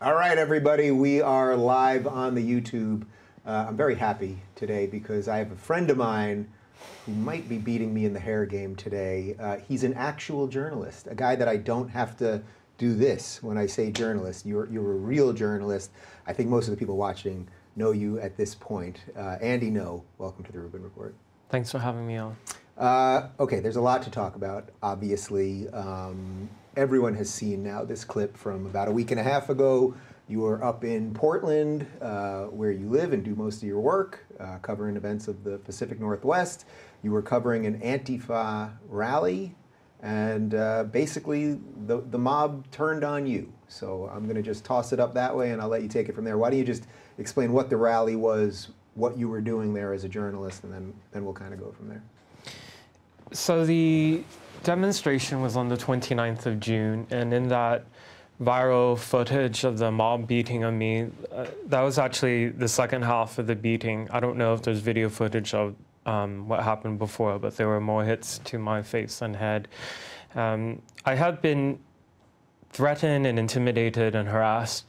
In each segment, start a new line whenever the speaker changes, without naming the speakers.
All right, everybody, we are live on the YouTube. I'm very happy today because I have a friend of mine who might be beating me in the hair game today. He's an actual journalist, a guy that I don't have to do this when I say journalist. You're a real journalist. I think most of the people watching know you at this point. Andy Ngo, welcome to the Rubin Report.
Thanks for having me on.
Okay, there's a lot to talk about, obviously. Everyone has seen now this clip from about a week and a half ago. You were up in Portland, where you live and do most of your work, covering events of the Pacific Northwest. You were covering an Antifa rally, and basically the mob turned on you. So I'm going to just toss it up that way, and I'll let you take it from there. Why don't you just explain what the rally was, what you were doing there as a journalist, and then we'll kind of go from there.
So the demonstration was on the 29th of June, and in that viral footage of the mob beating on me, that was actually the second half of the beating. I don't know if there's video footage of what happened before, but there were more hits to my face and head. I had been threatened and intimidated and harassed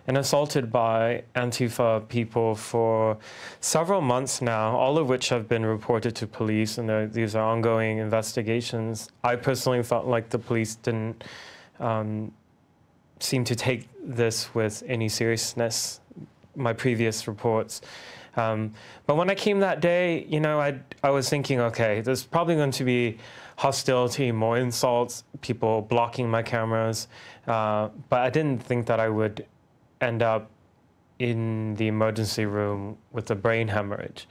and assaulted by Antifa people for several months now, all of which have been reported to police, and these are ongoing investigations. I personally felt like the police didn't seem to take this with any seriousness, my previous reports. But when I came that day, you know, I was thinking, okay, there's probably going to be hostility, more insults, people blocking my cameras, but I didn't think that I would end up in the emergency room with a brain hemorrhage.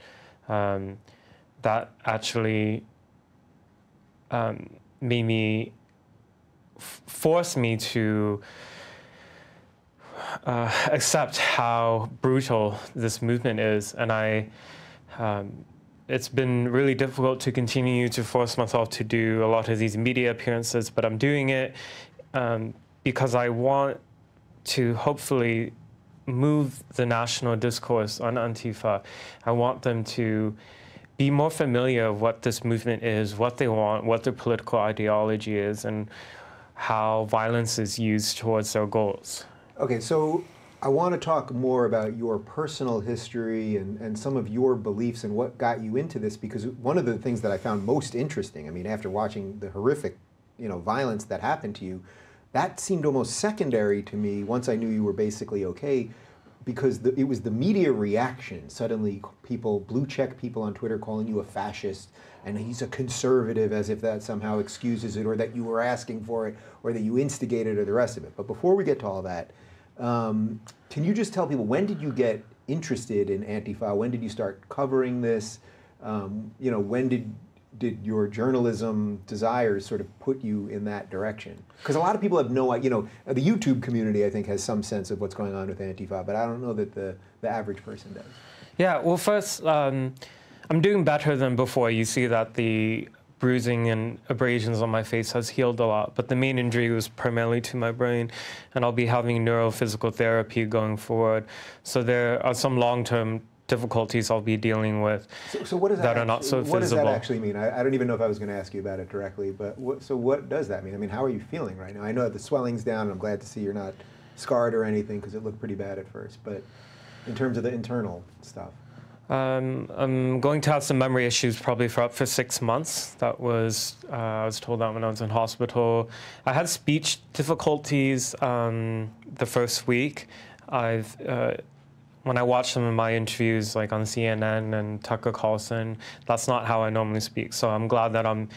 That actually made me, forced me to accept how brutal this movement is. And it's been really difficult to continue to force myself to do a lot of these media appearances, but I'm doing it because I want to hopefully move the national discourse on Antifa. I want them to be more familiar with what this movement is, what they want, what their political ideology is, and how violence is used towards their goals.
Okay, so I want to talk more about your personal history and some of your beliefs and what got you into this, because one of the things that I found most interesting, I mean, after watching the horrific, violence that happened to you, that seemed almost secondary to me once I knew you were basically okay, because it was the media reaction. Suddenly blue check people on Twitter calling you a fascist, and he's a conservative, as if that somehow excuses it, or that you were asking for it, or that you instigated, or the rest of it. But before we get to all that, can you just tell people, when did you get interested in Antifa? When did you start covering this? When did your journalism desires sort of put you in that direction? Because a lot of people have no idea, the YouTube community, I think, has some sense of what's going on with Antifa, but I don't know that the average person does.
Yeah, well, first, I'm doing better than before. You see that the bruising and abrasions on my face has healed a lot, but the main injury was primarily to my brain, and I'll be having neurophysical therapy going forward. So there are some long-term difficulties I'll be dealing with
so what does that
are not so visible.
What does that actually mean? I don't even know if I was going to ask you about it directly, but what does that mean? I mean, how are you feeling right now? I know the swelling's down, and I'm glad to see you're not scarred or anything, because it looked pretty bad at first, but in terms of the internal stuff.
I'm going to have some memory issues probably for up for 6 months. That was, I was told that when I was in hospital. I had speech difficulties the first week. When I watch some of my interviews, like on CNN and Tucker Carlson, that's not how I normally speak. So I'm glad that I'm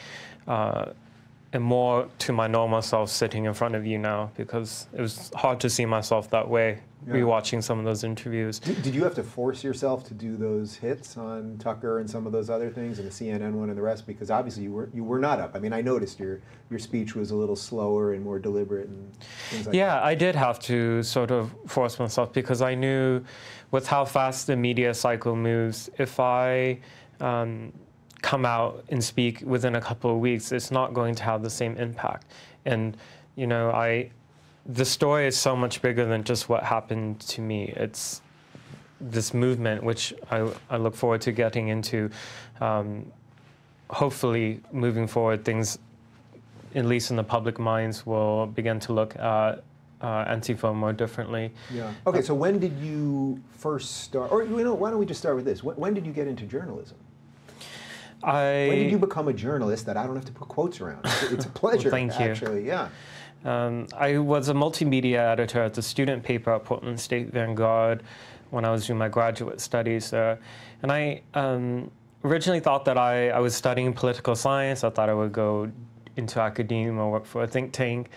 more to my normal self sitting in front of you now, because it was hard to see myself that way, rewatching some of those interviews.
Did you have to force yourself to do those hits on Tucker and some of those other things, and the CNN one and the rest? Because obviously you were not up. I mean, I noticed your speech was a little slower and more deliberate and things like that.
Yeah, I did have to sort of force myself, because I knew with how fast the media cycle moves, if I come out and speak within a couple of weeks, it's not going to have the same impact. And, the story is so much bigger than just what happened to me. It's this movement, which I look forward to getting into. Hopefully, moving forward, things, at least in the public minds, will begin to look at Antifa more differently.
Yeah. Okay, so when did you first start, or why don't we just start with this? When did you get into journalism? When did you become a journalist that I don't have to put quotes around? It's a pleasure,
well, thank you.
Actually, yeah.
I was a multimedia editor at the student paper at Portland State Vanguard when I was doing my graduate studies there. And I originally thought that I was studying political science. I thought I would go into academia or work for a think tank,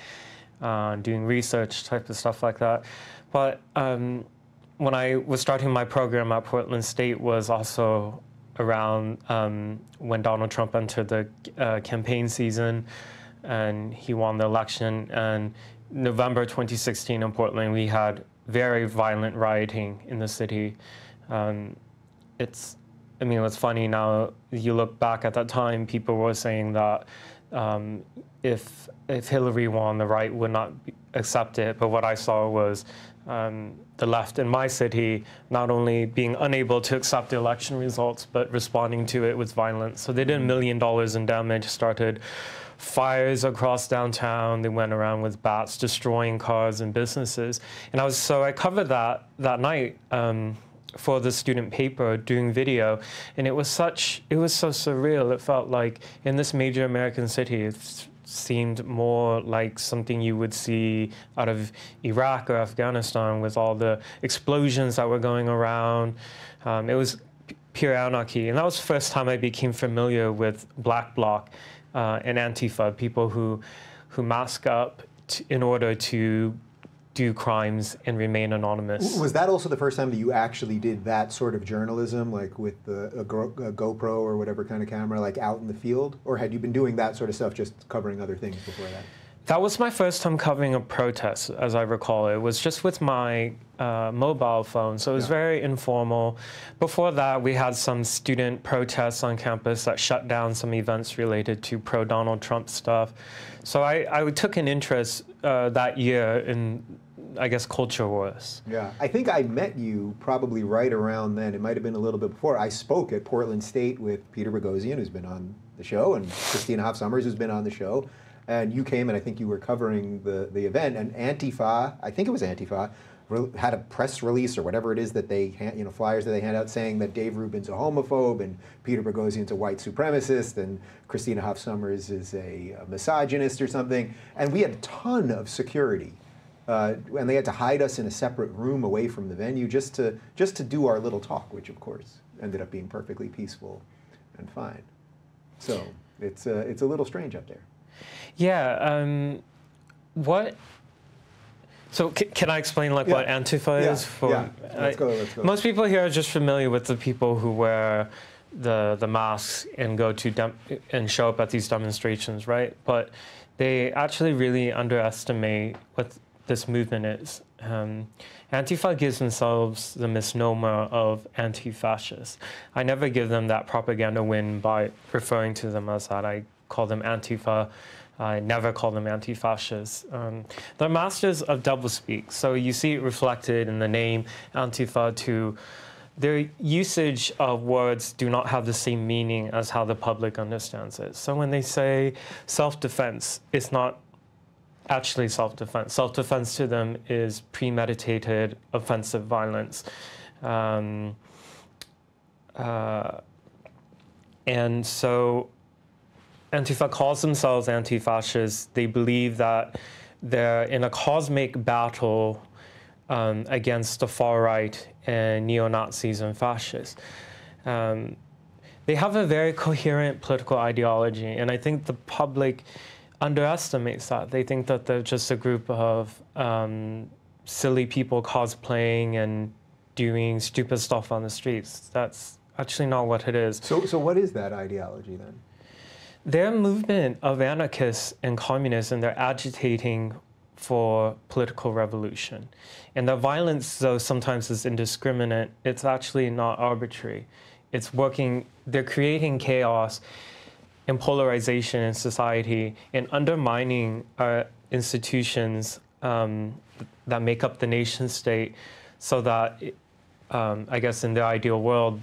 doing research type of stuff like that. But when I was starting my program at Portland State was also around when Donald Trump entered the campaign season and he won the election. And November 2016 in Portland, we had very violent rioting in the city. It's funny now, you look back at that time, people were saying that if Hillary won, the right would not accept it. But what I saw was the left in my city not only being unable to accept the election results, but responding to it with violence. So they did $1 million in damage, started fires across downtown. They went around with bats, destroying cars and businesses. And I covered that night for the student paper, doing video, and it was so surreal. It felt like in this major American city, it seemed more like something you would see out of Iraq or Afghanistan with all the explosions that were going around. It was pure anarchy, and that was the first time I became familiar with Black Bloc and Antifa, people who mask up in order to do crimes and remain anonymous.
Was that also the first time that you actually did that sort of journalism, like with a GoPro or whatever kind of camera, like out in the field? Or had you been doing that sort of stuff, just covering other things before that?
That was my first time covering a protest, as I recall. It was just with my mobile phone, so it was very informal. Before that, we had some student protests on campus that shut down some events related to pro-Donald Trump stuff. So I took an interest that year in, I guess, culture wars.
Yeah, I think I met you probably right around then. It might have been a little bit before. I spoke at Portland State with Peter Boghossian, who's been on the show, and Christina Hoff Sommers, who's been on the show. And you came, and I think you were covering the event. And Antifa, I think it was Antifa, had a press release or whatever it is that they, flyers that they hand out saying that Dave Rubin's a homophobe and Peter Boghossian's a white supremacist and Christina Hoff Sommers is a misogynist or something. And we had a ton of security. And they had to hide us in a separate room away from the venue just to do our little talk, which of course ended up being perfectly peaceful and fine. So it's a little strange up there.
Yeah. So can I explain what Antifa is?
Yeah. Let's go.
Most people here are just familiar with the people who wear the masks and go to and show up at these demonstrations, right? But they actually really underestimate what this movement is. Antifa gives themselves the misnomer of anti-fascist. I never give them that propaganda win by referring to them as that. I call them Antifa. I never call them anti-fascists. They're masters of doublespeak. So you see it reflected in the name Antifa too. Their usage of words do not have the same meaning as how the public understands it. So when they say self-defense, it's not actually self-defense. Self-defense to them is premeditated offensive violence. And so Antifa calls themselves anti-fascists. They believe that they're in a cosmic battle against the far right and neo-Nazis and fascists. They have a very coherent political ideology, and I think the public underestimates that. They think that they're just a group of silly people cosplaying and doing stupid stuff on the streets. That's actually not what it is.
So what is that ideology then?
They're a movement of anarchists and communists, and they're agitating for political revolution. And the violence, though sometimes is indiscriminate, it's actually not arbitrary. It's working, they're creating chaos and polarization in society and undermining our institutions that make up the nation state so that, I guess in their ideal world,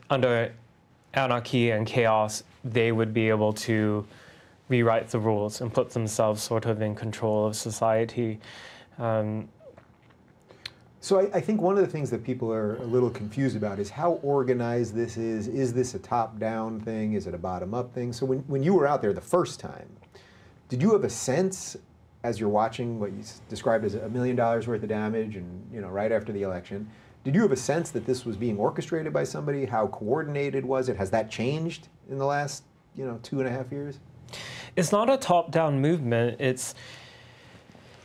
under anarchy and chaos, they would be able to rewrite the rules and put themselves sort of in control of society.
So I think one of the things that people are a little confused about is how organized this is. Is this a top-down thing? Is it a bottom-up thing? So when you were out there the first time, did you have a sense, as you're watching what you described as $1 million worth of damage and, you know, right after the election, did you have a sense that this was being orchestrated by somebody? How coordinated was it? Has that changed in the last, you know, 2.5 years?
It's not a top-down movement. It's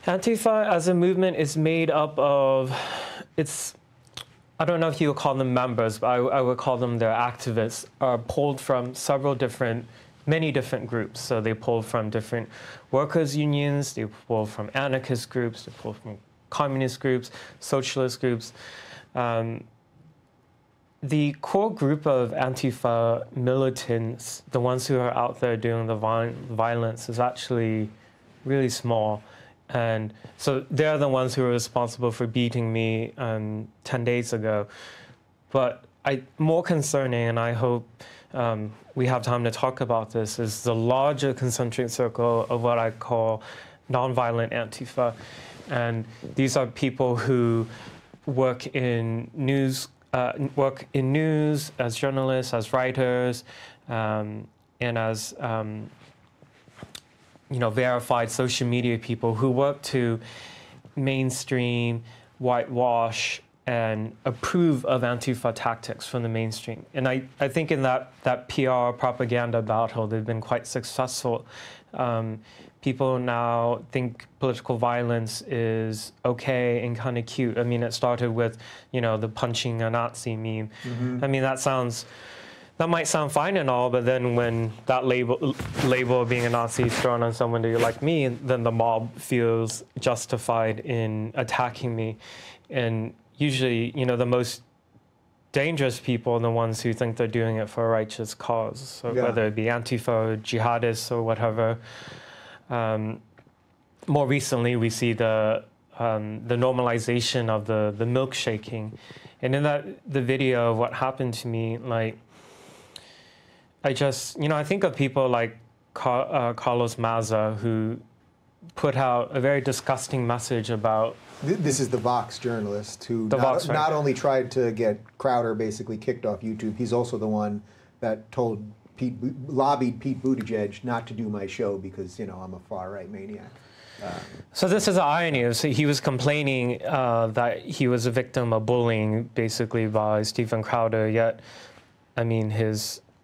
Antifa as a movement is made up of, I don't know if you would call them members, but I would call them their activists, are pulled from many different groups. So they pull from different workers' unions, they pull from anarchist groups, they pull from communist groups, socialist groups. The core group of Antifa militants, the ones who are out there doing the violence, is actually really small. And so they're the ones who are responsible for beating me 10 days ago. But more concerning, and I hope we have time to talk about this, is the larger concentric circle of what I call nonviolent Antifa. And these are people who work in news as journalists, as writers, and as verified social media people who work to mainstream, whitewash, and approve of Antifa tactics from the mainstream. And I think in that PR propaganda battle, they've been quite successful. People now think political violence is okay and kind of cute. I mean, it started with, the punching a Nazi meme. Mm-hmm. I mean, that might sound fine and all, but then when that label of being a Nazi is thrown on someone like me, then the mob feels justified in attacking me. And usually, the most dangerous people are the ones who think they're doing it for a righteous cause. So whether it be Antifa or jihadists or whatever. More recently, we see the normalization of the milkshaking. And in the video of what happened to me, I think of people like Carlos Maza, who put out a very disgusting message about...
This is the Vox journalist who not only tried to get Crowder basically kicked off YouTube, he's also the one that lobbied Pete Buttigieg not to do my show because, I'm a far-right maniac.
So this is the irony. So he was complaining that he was a victim of bullying, basically, by Stephen Crowder, yet,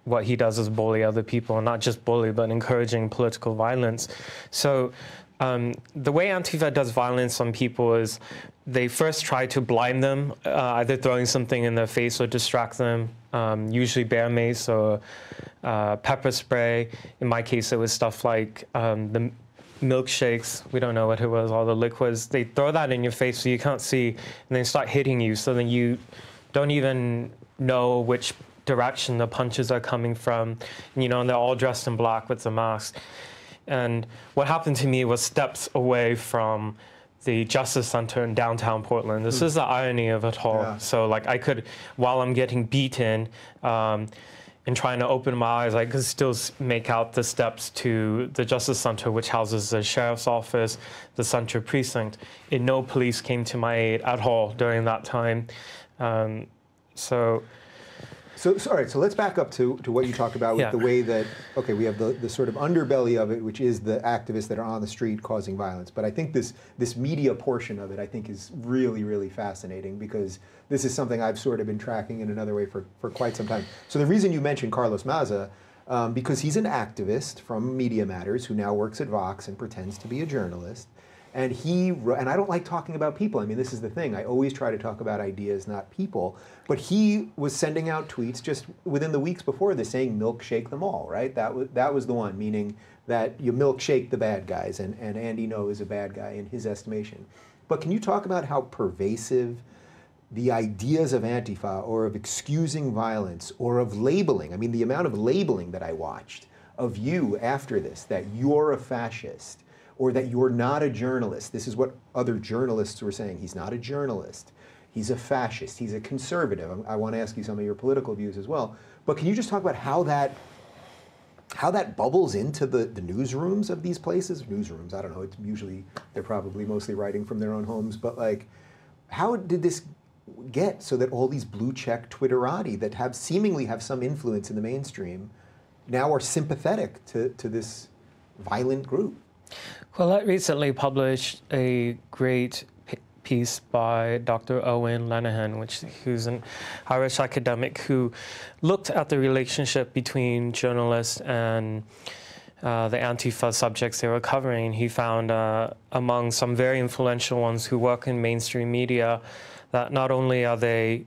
what he does is bully other people, and not just bully, but encouraging political violence. So the way Antifa does violence on people is they first try to blind them, either throwing something in their face or distract them, usually bear mace or pepper spray. In my case, it was stuff like the milkshakes. We don't know what it was, all the liquids. They throw that in your face so you can't see, and then start hitting you, so then you don't even know which direction the punches are coming from, and they're all dressed in black with the mask. And what happened to me was steps away from the Justice Center in downtown Portland. This is the irony of it all. Yeah. So I could, while I'm getting beaten and trying to open my eyes, I could still make out the steps to the Justice Center, which houses the sheriff's office, the Center precinct. And no police came to my aid at all during that time.
So all right, so let's back up to what you talked about with the way that, we have the sort of underbelly of it, which is the activists that are on the street causing violence. But I think this media portion of it, I think, is really, really fascinating, because this is something I've sort of been tracking in another way for quite some time. So the reason you mentioned Carlos Maza, because he's an activist from Media Matters who now works at Vox and pretends to be a journalist. And I don't like talking about people. This is the thing. I always try to talk about ideas, not people. But he was sending out tweets just within the weeks before this saying, milkshake them all, right? That was the one, meaning that you milkshake the bad guys, and Andy Ngo is a bad guy in his estimation. But can you talk about how pervasive the ideas of Antifa, or of excusing violence, or of labeling, the amount of labeling that I watched of you after this, that you're a fascist, or that you're not a journalist. This is what other journalists were saying. He's not a journalist. He's a fascist. He's a conservative. I want to ask you some of your political views as well. But can you just talk about how how that bubbles into the newsrooms of these places. Newsrooms, I don't know, it's usually, they're probably mostly writing from their own homes, but like, how did this get so that all these blue check Twitterati that seemingly have some influence in the mainstream now are sympathetic to this violent group?
Quillette recently published a great piece by Dr. Owen Lenihan, who's an Irish academic who looked at the relationship between journalists and the Antifa subjects they were covering. He found among some very influential ones who work in mainstream media that not only are they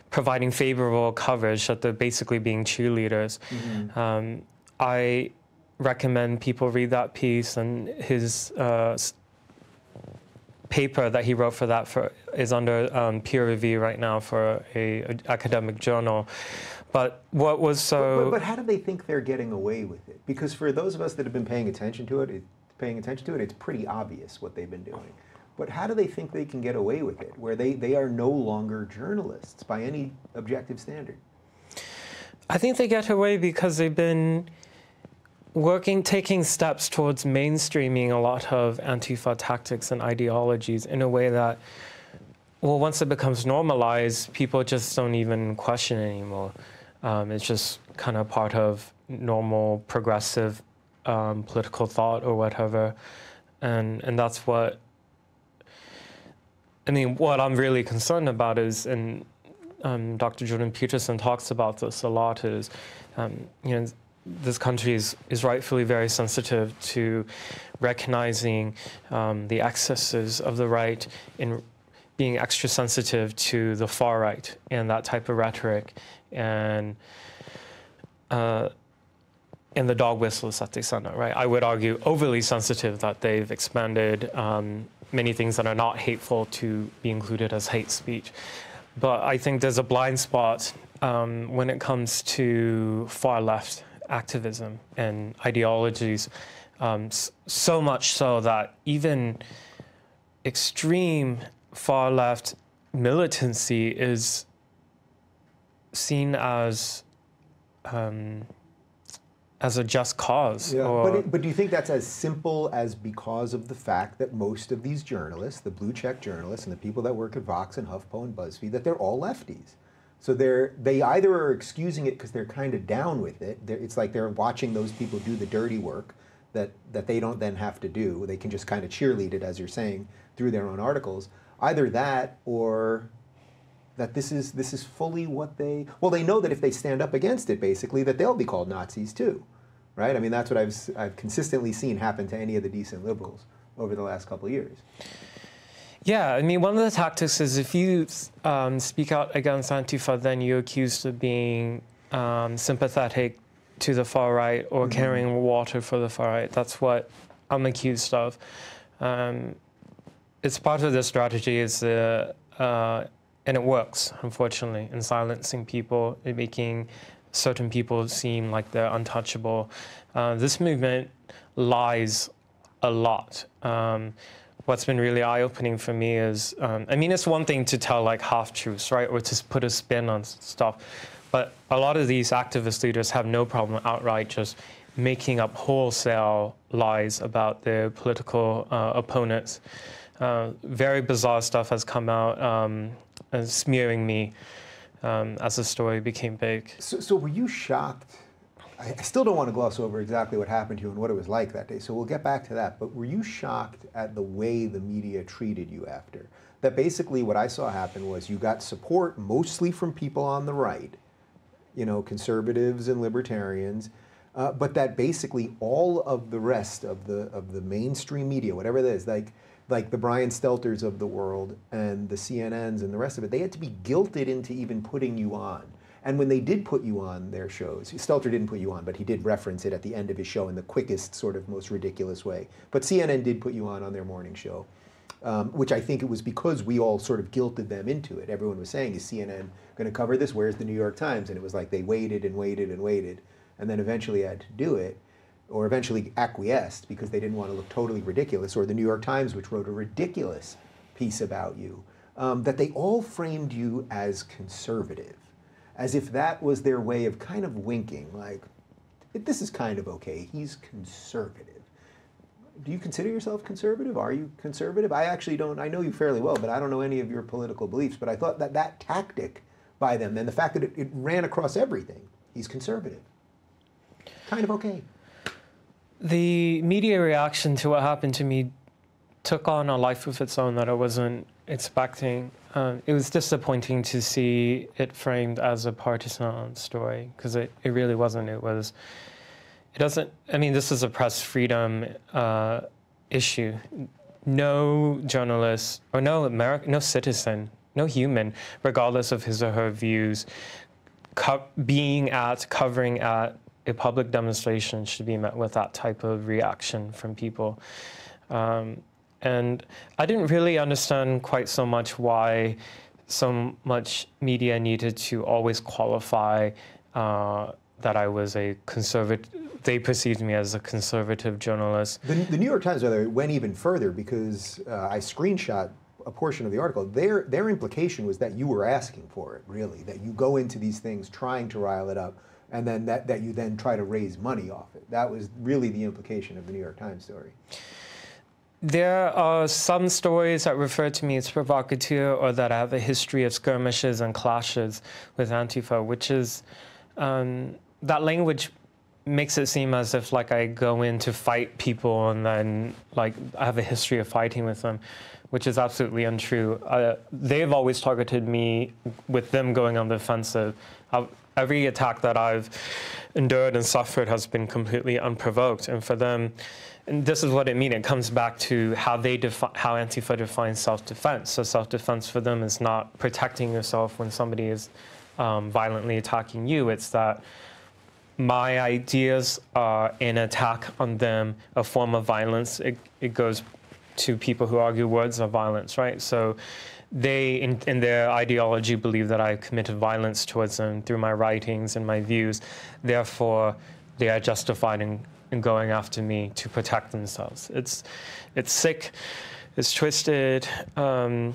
providing favorable coverage, that they're basically being cheerleaders. Mm-hmm. I recommend people read that piece, and his paper that he wrote for that is under peer review right now for a academic journal. But what was so...
But how do they think they're getting away with it? Because for those of us that have been paying attention to it, it's pretty obvious what they've been doing. But how do they think they can get away with it, where they are no longer journalists by any objective standard?
I think they get away because they've been taking steps towards mainstreaming a lot of Antifa tactics and ideologies in a way that, well, once it becomes normalized, people just don't even question it anymore. It's just kind of part of normal progressive political thought or whatever. And that's what, I mean, what I'm really concerned about is, and Dr. Jordan Peterson talks about this a lot, is, you know, this country is rightfully very sensitive to recognizing the excesses of the right, in being extra sensitive to the far right and that type of rhetoric, and the dog whistles that they send out, right? I would argue overly sensitive, that they've expanded many things that are not hateful to be included as hate speech. But I think there's a blind spot when it comes to far left activism and ideologies, so much so that even extreme far left militancy is seen as a just cause.
Yeah. But do you think that's as simple as because of the fact that most of these journalists, the blue check journalists and the people that work at Vox and HuffPo and BuzzFeed, that they're all lefties? So they either are excusing it because they're kind of down with it. It's like they're watching those people do the dirty work that they don't then have to do. They can just kind of cheerlead it, as you're saying, through their own articles. Either that, or that this is fully what they know that if they stand up against it, basically, that they'll be called Nazis too, right? I mean, that's what I've consistently seen happen to any of the decent liberals over the last couple of years.
Yeah, I mean, one of the tactics is if you speak out against Antifa, then you're accused of being sympathetic to the far right or carrying water for the far right. That's what I'm accused of. It's part of the strategy, and it works, unfortunately, in silencing people, in making certain people seem like they're untouchable. This movement lies a lot. What's been really eye-opening for me is, I mean, it's one thing to tell like half-truths, right, or to put a spin on stuff, but a lot of these activist leaders have no problem outright just making up wholesale lies about their political opponents. Very bizarre stuff has come out smearing me as the story became big.
So were you shocked? I still don't want to gloss over exactly what happened to you and what it was like that day, so we'll get back to that. But were you shocked at the way the media treated you after? That basically what I saw happen was you got support mostly from people on the right, you know, conservatives and libertarians, but that basically all of the rest of the mainstream media, whatever it is, like the Brian Stelters of the world and the CNNs and the rest of it, they had to be guilted into even putting you on. And when they did put you on their shows, Stelter didn't put you on, but he did reference it at the end of his show in the quickest, sort of most ridiculous way. But CNN did put you on their morning show, which I think it was because we all sort of guilted them into it. Everyone was saying, is CNN going to cover this? Where's the New York Times? And it was like they waited and waited and waited, and then eventually had to do it, or eventually acquiesced because they didn't want to look totally ridiculous, or the New York Times, which wrote a ridiculous piece about you, that they all framed you as conservative. as if that was their way of kind of winking, like, this is kind of okay, he's conservative. Do you consider yourself conservative? Are you conservative? I actually don't. I know you fairly well, but I don't know any of your political beliefs. But I thought that that tactic by them and the fact that it ran across everything, he's conservative. Kind of okay.
The media reaction to what happened to me took on a life of its own that I wasn't expecting. It was disappointing to see it framed as a partisan story, because it really wasn't. It doesn't, I mean, this is a press freedom issue. No journalist, or no citizen, no human, regardless of his or her views, covering at a public demonstration should be met with that type of reaction from people. And I didn't really understand quite so much why so much media needed to always qualify that I was a conservative. They perceived me as a conservative journalist.
The New York Times, by the way, went even further, because I screenshot a portion of the article. Their implication was that you were asking for it, really, that you go into these things trying to rile it up, and then that you then try to raise money off it. That was really the implication of the New York Times story.
There are some stories that refer to me as provocateur, or that I have a history of skirmishes and clashes with Antifa, which is, that language makes it seem as if like I go in to fight people and then like I have a history of fighting with them, which is absolutely untrue. They've always targeted me with them going on the offensive. Every attack that I've endured and suffered has been completely unprovoked, and for them, and this is what it means. It comes back to how how Antifa defines self-defense. So self-defense for them is not protecting yourself when somebody is violently attacking you. It's that my ideas are an attack on them, a form of violence. It goes to people who argue words are violence, right? So they, in their ideology, believe that I committed violence towards them through my writings and my views. Therefore, they are justified in going after me to protect themselves. It's sick, it's twisted. As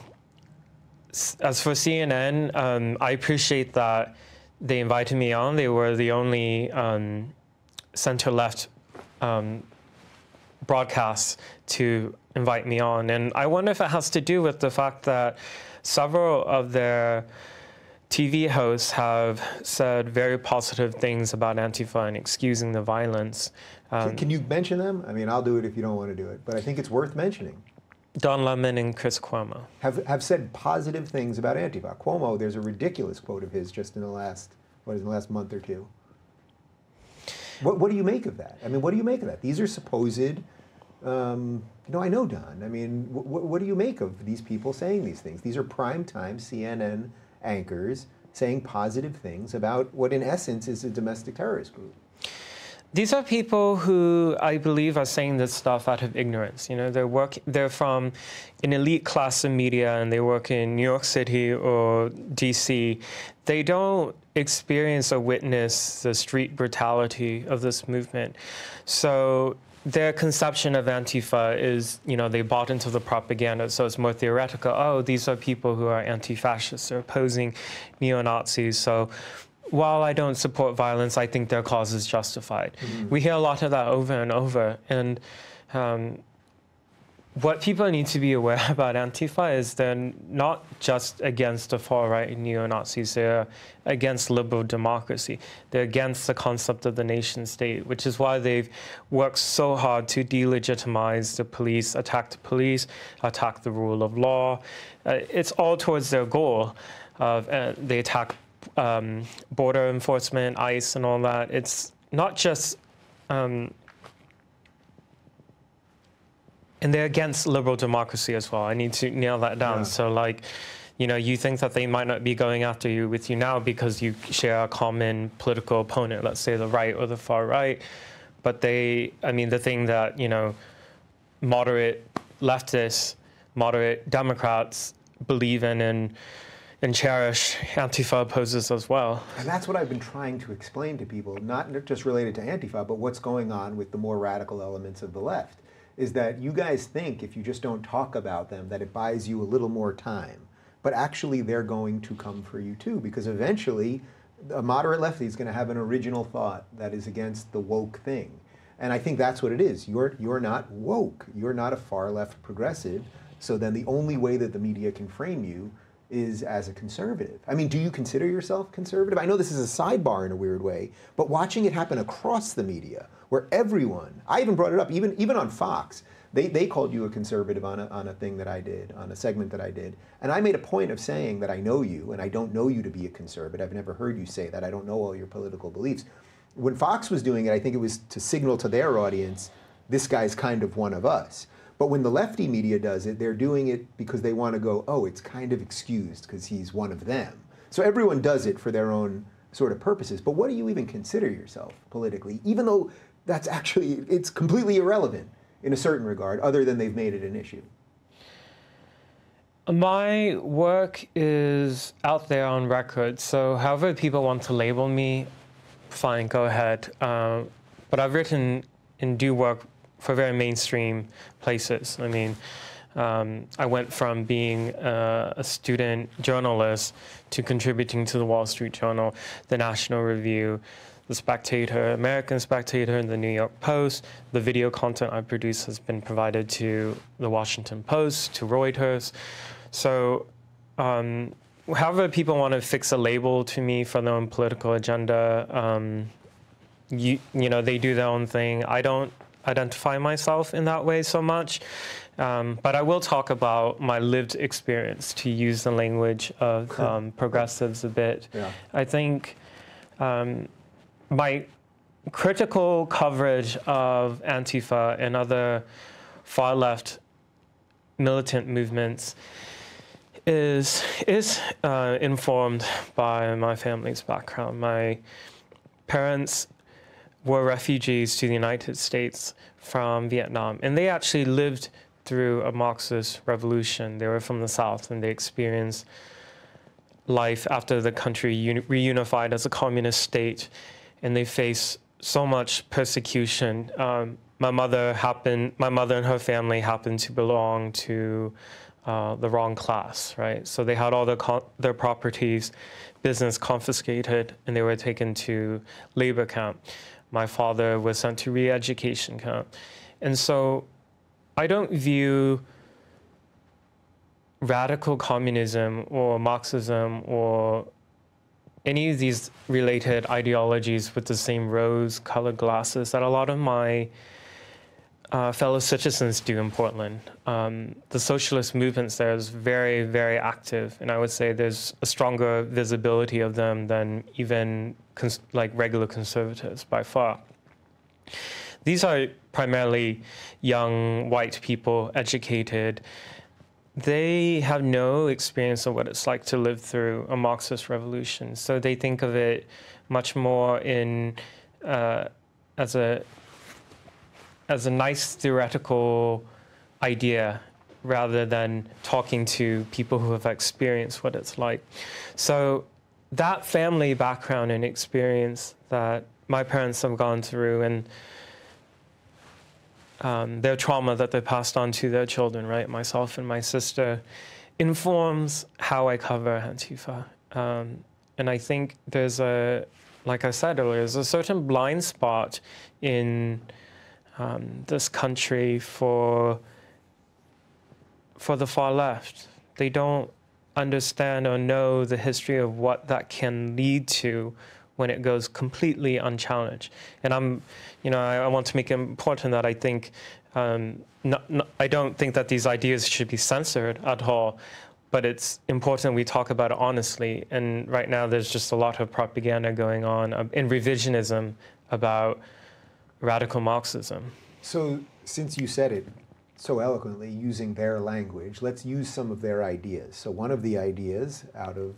for CNN, I appreciate that they invited me on. They were the only center-left broadcast to invite me on. And I wonder if it has to do with the fact that several of their TV hosts have said very positive things about Antifa and excusing the violence.
Can you mention them? I mean, I'll do it if you don't want to do it, but I think it's worth mentioning.
Don Lemon and Chris Cuomo
have said positive things about Antifa. Cuomo, there's a ridiculous quote of his just in the last month or two. What do you make of that? I mean, what do you make of that? These are supposed, I know Don. I mean, what do you make of these people saying these things? These are primetime CNN anchors saying positive things about what in essence is a domestic terrorist group.
These are people who I believe are saying this stuff out of ignorance. You know, they're from an elite class of media, and they work in New York City or DC. They don't experience or witness the street brutality of this movement. So their conception of Antifa is, they bought into the propaganda, so it's more theoretical. Oh, these are people who are anti-fascists, they're opposing neo-Nazis. So while I don't support violence, I think their cause is justified. Mm-hmm. We hear a lot of that over and over. And what people need to be aware about Antifa is they're not just against the far-right neo-Nazis, they're against liberal democracy. They're against the concept of the nation state, which is why they've worked so hard to delegitimize the police, attack the rule of law. It's all towards their goal of, they attack border enforcement, ICE, and all that. It's not just, and they're against liberal democracy as well. I need to nail that down. Yeah. So, you think that they might not be going after you with you now because you share a common political opponent, let's say the right or the far right. But the thing that, moderate leftists, moderate Democrats believe in and cherish, Antifa opposes as well.
And that's what I've been trying to explain to people, not just related to Antifa, but what's going on with the more radical elements of the left, is that you guys think if you just don't talk about them, that it buys you a little more time. But actually, they're going to come for you too, because eventually, a moderate lefty is going to have an original thought that is against the woke thing. And I think that's what it is. You're not woke. You're not a far left progressive. So then the only way that the media can frame you is as a conservative. I mean, do you consider yourself conservative? I know this is a sidebar in a weird way, but watching it happen across the media, where everyone, I even brought it up, even on Fox, they called you a conservative on a thing that I did, on a segment that I did. And I made a point of saying that I know you, and I don't know you to be a conservative. I've never heard you say that. I don't know all your political beliefs. When Fox was doing it, I think it was to signal to their audience, this guy's kind of one of us. But when the lefty media does it, they're doing it because they want to go, oh, it's kind of excused because he's one of them. So everyone does it for their own sort of purposes. But what do you even consider yourself politically, even though that's actually, it's completely irrelevant in a certain regard, other than they've made it an issue?
My work is out there on record, so however people want to label me, fine, go ahead. But I've written and do work for very mainstream places. I mean, I went from being a student journalist to contributing to the Wall Street Journal, the National Review, the Spectator, American Spectator, and the New York Post. The video content I produce has been provided to the Washington Post, to Reuters. So however people want to fix a label to me for their own political agenda, you know, they do their own thing. I don't identify myself in that way so much, but I will talk about my lived experience, to use the language of progressives a bit.
Yeah.
I think my critical coverage of Antifa and other far-left militant movements is informed by my family's background. My parents were refugees to the United States from Vietnam, and they actually lived through a Marxist revolution. They were from the South, and they experienced life after the country reunified as a communist state, and they faced so much persecution. My mother and her family happened to belong to the wrong class, right? So they had all their properties, business confiscated, and they were taken to labor camp. My father was sent to re-education camp. And so I don't view radical communism or Marxism or any of these related ideologies with the same rose-colored glasses that a lot of my fellow citizens do in Portland. The socialist movements there is very, very active, and I would say there's a stronger visibility of them than even like regular conservatives by far. These are primarily young white people, educated. They have no experience of what it's like to live through a Marxist revolution, so they think of it much more in as a nice theoretical idea rather than talking to people who have experienced what it's like. So that family background and experience that my parents have gone through, and their trauma that they passed on to their children, right, myself and my sister, informs how I cover Antifa. And I think there's like I said earlier, there's a certain blind spot in this country for the far left. They don't understand or know the history of what that can lead to when it goes completely unchallenged. And I want to make it important that I think, I don't think that these ideas should be censored at all, but it's important we talk about it honestly. And right now there's just a lot of propaganda going on and revisionism about radical Marxism.
So since you said it so eloquently, using their language, let's use some of their ideas. So one of the ideas out of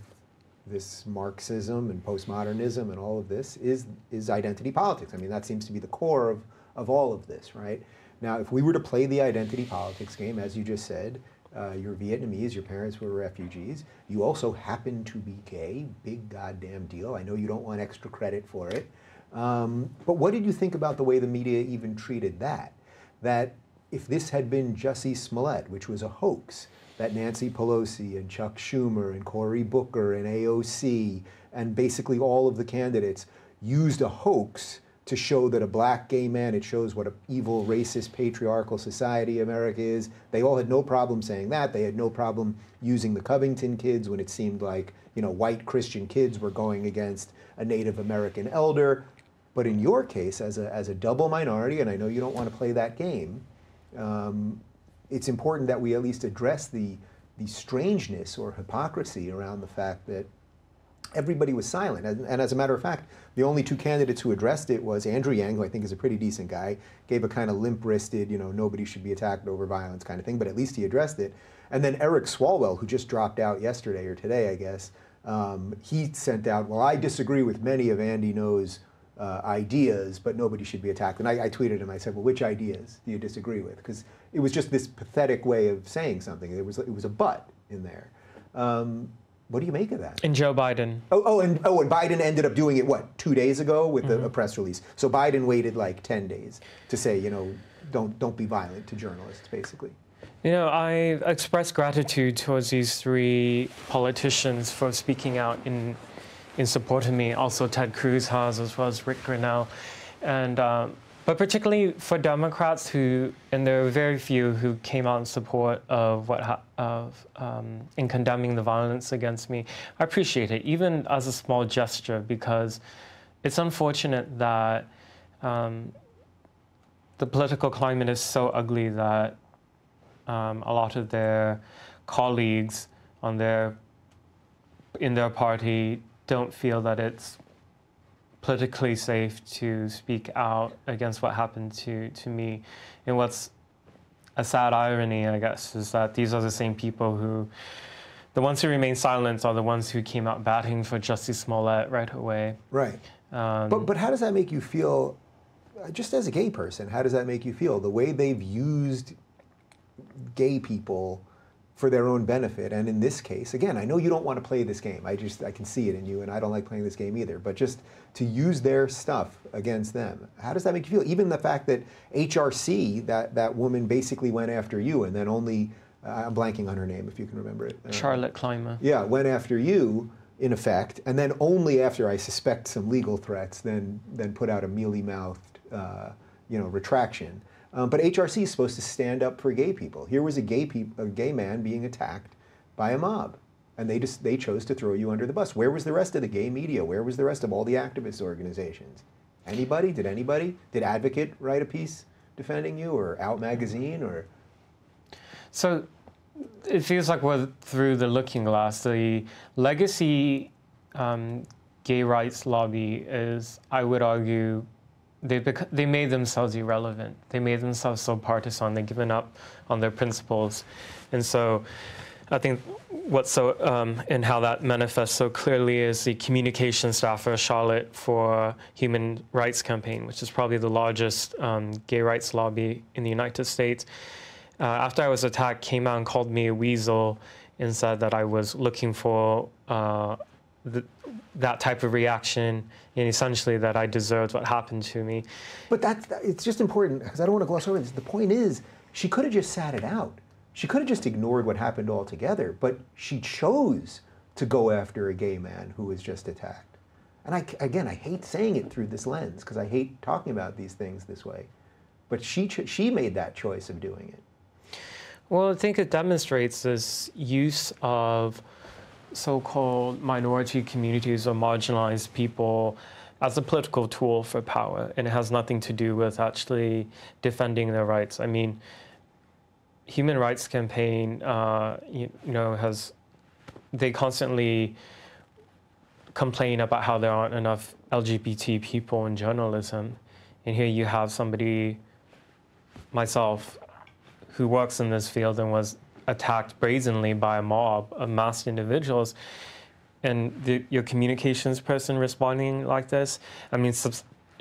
this Marxism and postmodernism and all of this is identity politics. I mean, that seems to be the core of all of this, right? Now, if we were to play the identity politics game, as you just said, you're Vietnamese, your parents were refugees, you also happen to be gay, big goddamn deal. I know you don't want extra credit for it. But what did you think about the way the media even treated that? That if this had been Jussie Smollett, which was a hoax, that Nancy Pelosi and Chuck Schumer and Cory Booker and AOC and basically all of the candidates used a hoax to show that a black gay man, it shows what an evil, racist, patriarchal society America is. They all had no problem saying that. They had no problem using the Covington kids when it seemed like, you know, white Christian kids were going against a Native American elder. But in your case, as a double minority, and I know you don't want to play that game, it's important that we at least address the strangeness or hypocrisy around the fact that everybody was silent. And as a matter of fact, the only two candidates who addressed it was Andrew Yang, who I think is a pretty decent guy, gave a kind of limp-wristed, you know, nobody should be attacked over violence kind of thing, but at least he addressed it. And then Eric Swalwell, who just dropped out yesterday or today, I guess, he sent out, well, I disagree with many of Andy Ngo's ideas, but nobody should be attacked. And I tweeted him, I said, well, which ideas do you disagree with? Because it was just this pathetic way of saying something. It was a but in there. What do you make of that?
And Joe Biden.
And Biden ended up doing it, what, 2 days ago with a press release. So Biden waited like 10 days to say, you know, don't be violent to journalists, basically.
You know, I express gratitude towards these three politicians for speaking out in support of me. Also Ted Cruz has, as well as Rick Grinnell. And, but particularly for Democrats who, and there were very few who came out in support of in condemning the violence against me. I appreciate it, even as a small gesture, because it's unfortunate that the political climate is so ugly that a lot of their colleagues in their party don't feel that it's politically safe to speak out against what happened to me. And what's a sad irony, I guess, is that these are the same people who, the ones who remain silent are the ones who came out batting for Jussie Smollett right away.
Right. But how does that make you feel, just as a gay person, how does that make you feel? The way they've used gay people for their own benefit, and in this case, again, I know you don't want to play this game. I can see it in you, and I don't like playing this game either. But just to use their stuff against them, how does that make you feel? Even the fact that HRC, that woman basically went after you, and then only, I'm blanking on her name if you can remember it.
Charlotte Clymer.
Yeah, went after you, in effect, and then only after I suspect some legal threats, then put out a mealy-mouthed, retraction. But HRC is supposed to stand up for gay people. Here was a gay man being attacked by a mob, and they chose to throw you under the bus. Where was the rest of the gay media? Where was the rest of all the activist organizations? Anybody? Did Advocate write a piece defending you, or Out Magazine, or?
So it feels like we're through the looking glass. The legacy gay rights lobby is, I would argue, they made themselves irrelevant. They made themselves so partisan. They've given up on their principles. And so I think what's so, and how that manifests so clearly is the communication staff for Charlotte for Human Rights Campaign, which is probably the largest gay rights lobby in the United States. After I was attacked, came out and called me a weasel and said that I was looking for that type of reaction, and essentially that I deserved what happened to me.
But it's just important, because I don't want to gloss over this. The point is, she could have just sat it out. She could have just ignored what happened altogether, but she chose to go after a gay man who was just attacked. And I hate saying it through this lens, because I hate talking about these things this way. But she made that choice of doing it.
Well, I think it demonstrates this use of so-called minority communities or marginalized people as a political tool for power, and it has nothing to do with actually defending their rights. I mean, Human Rights Campaign, they constantly complain about how there aren't enough LGBT people in journalism, and here you have somebody, myself, who works in this field and was attacked brazenly by a mob of masked individuals, and your communications person responding like this. I mean,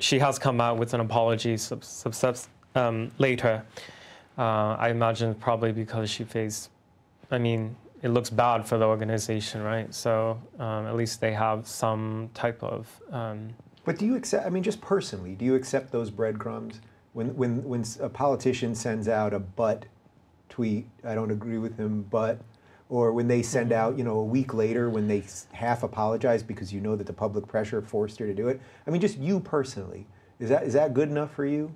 she has come out with an apology later. I imagine probably because she faced, I mean, it looks bad for the organization, right? So at least they have some type of...
But do you accept, I mean, just personally, do you accept those breadcrumbs? when a politician sends out a "but" tweet, I don't agree with him, but, or when they send out, you know, a week later when they half apologize because you know that the public pressure forced her to do it. I mean, just you personally, is that good enough for you?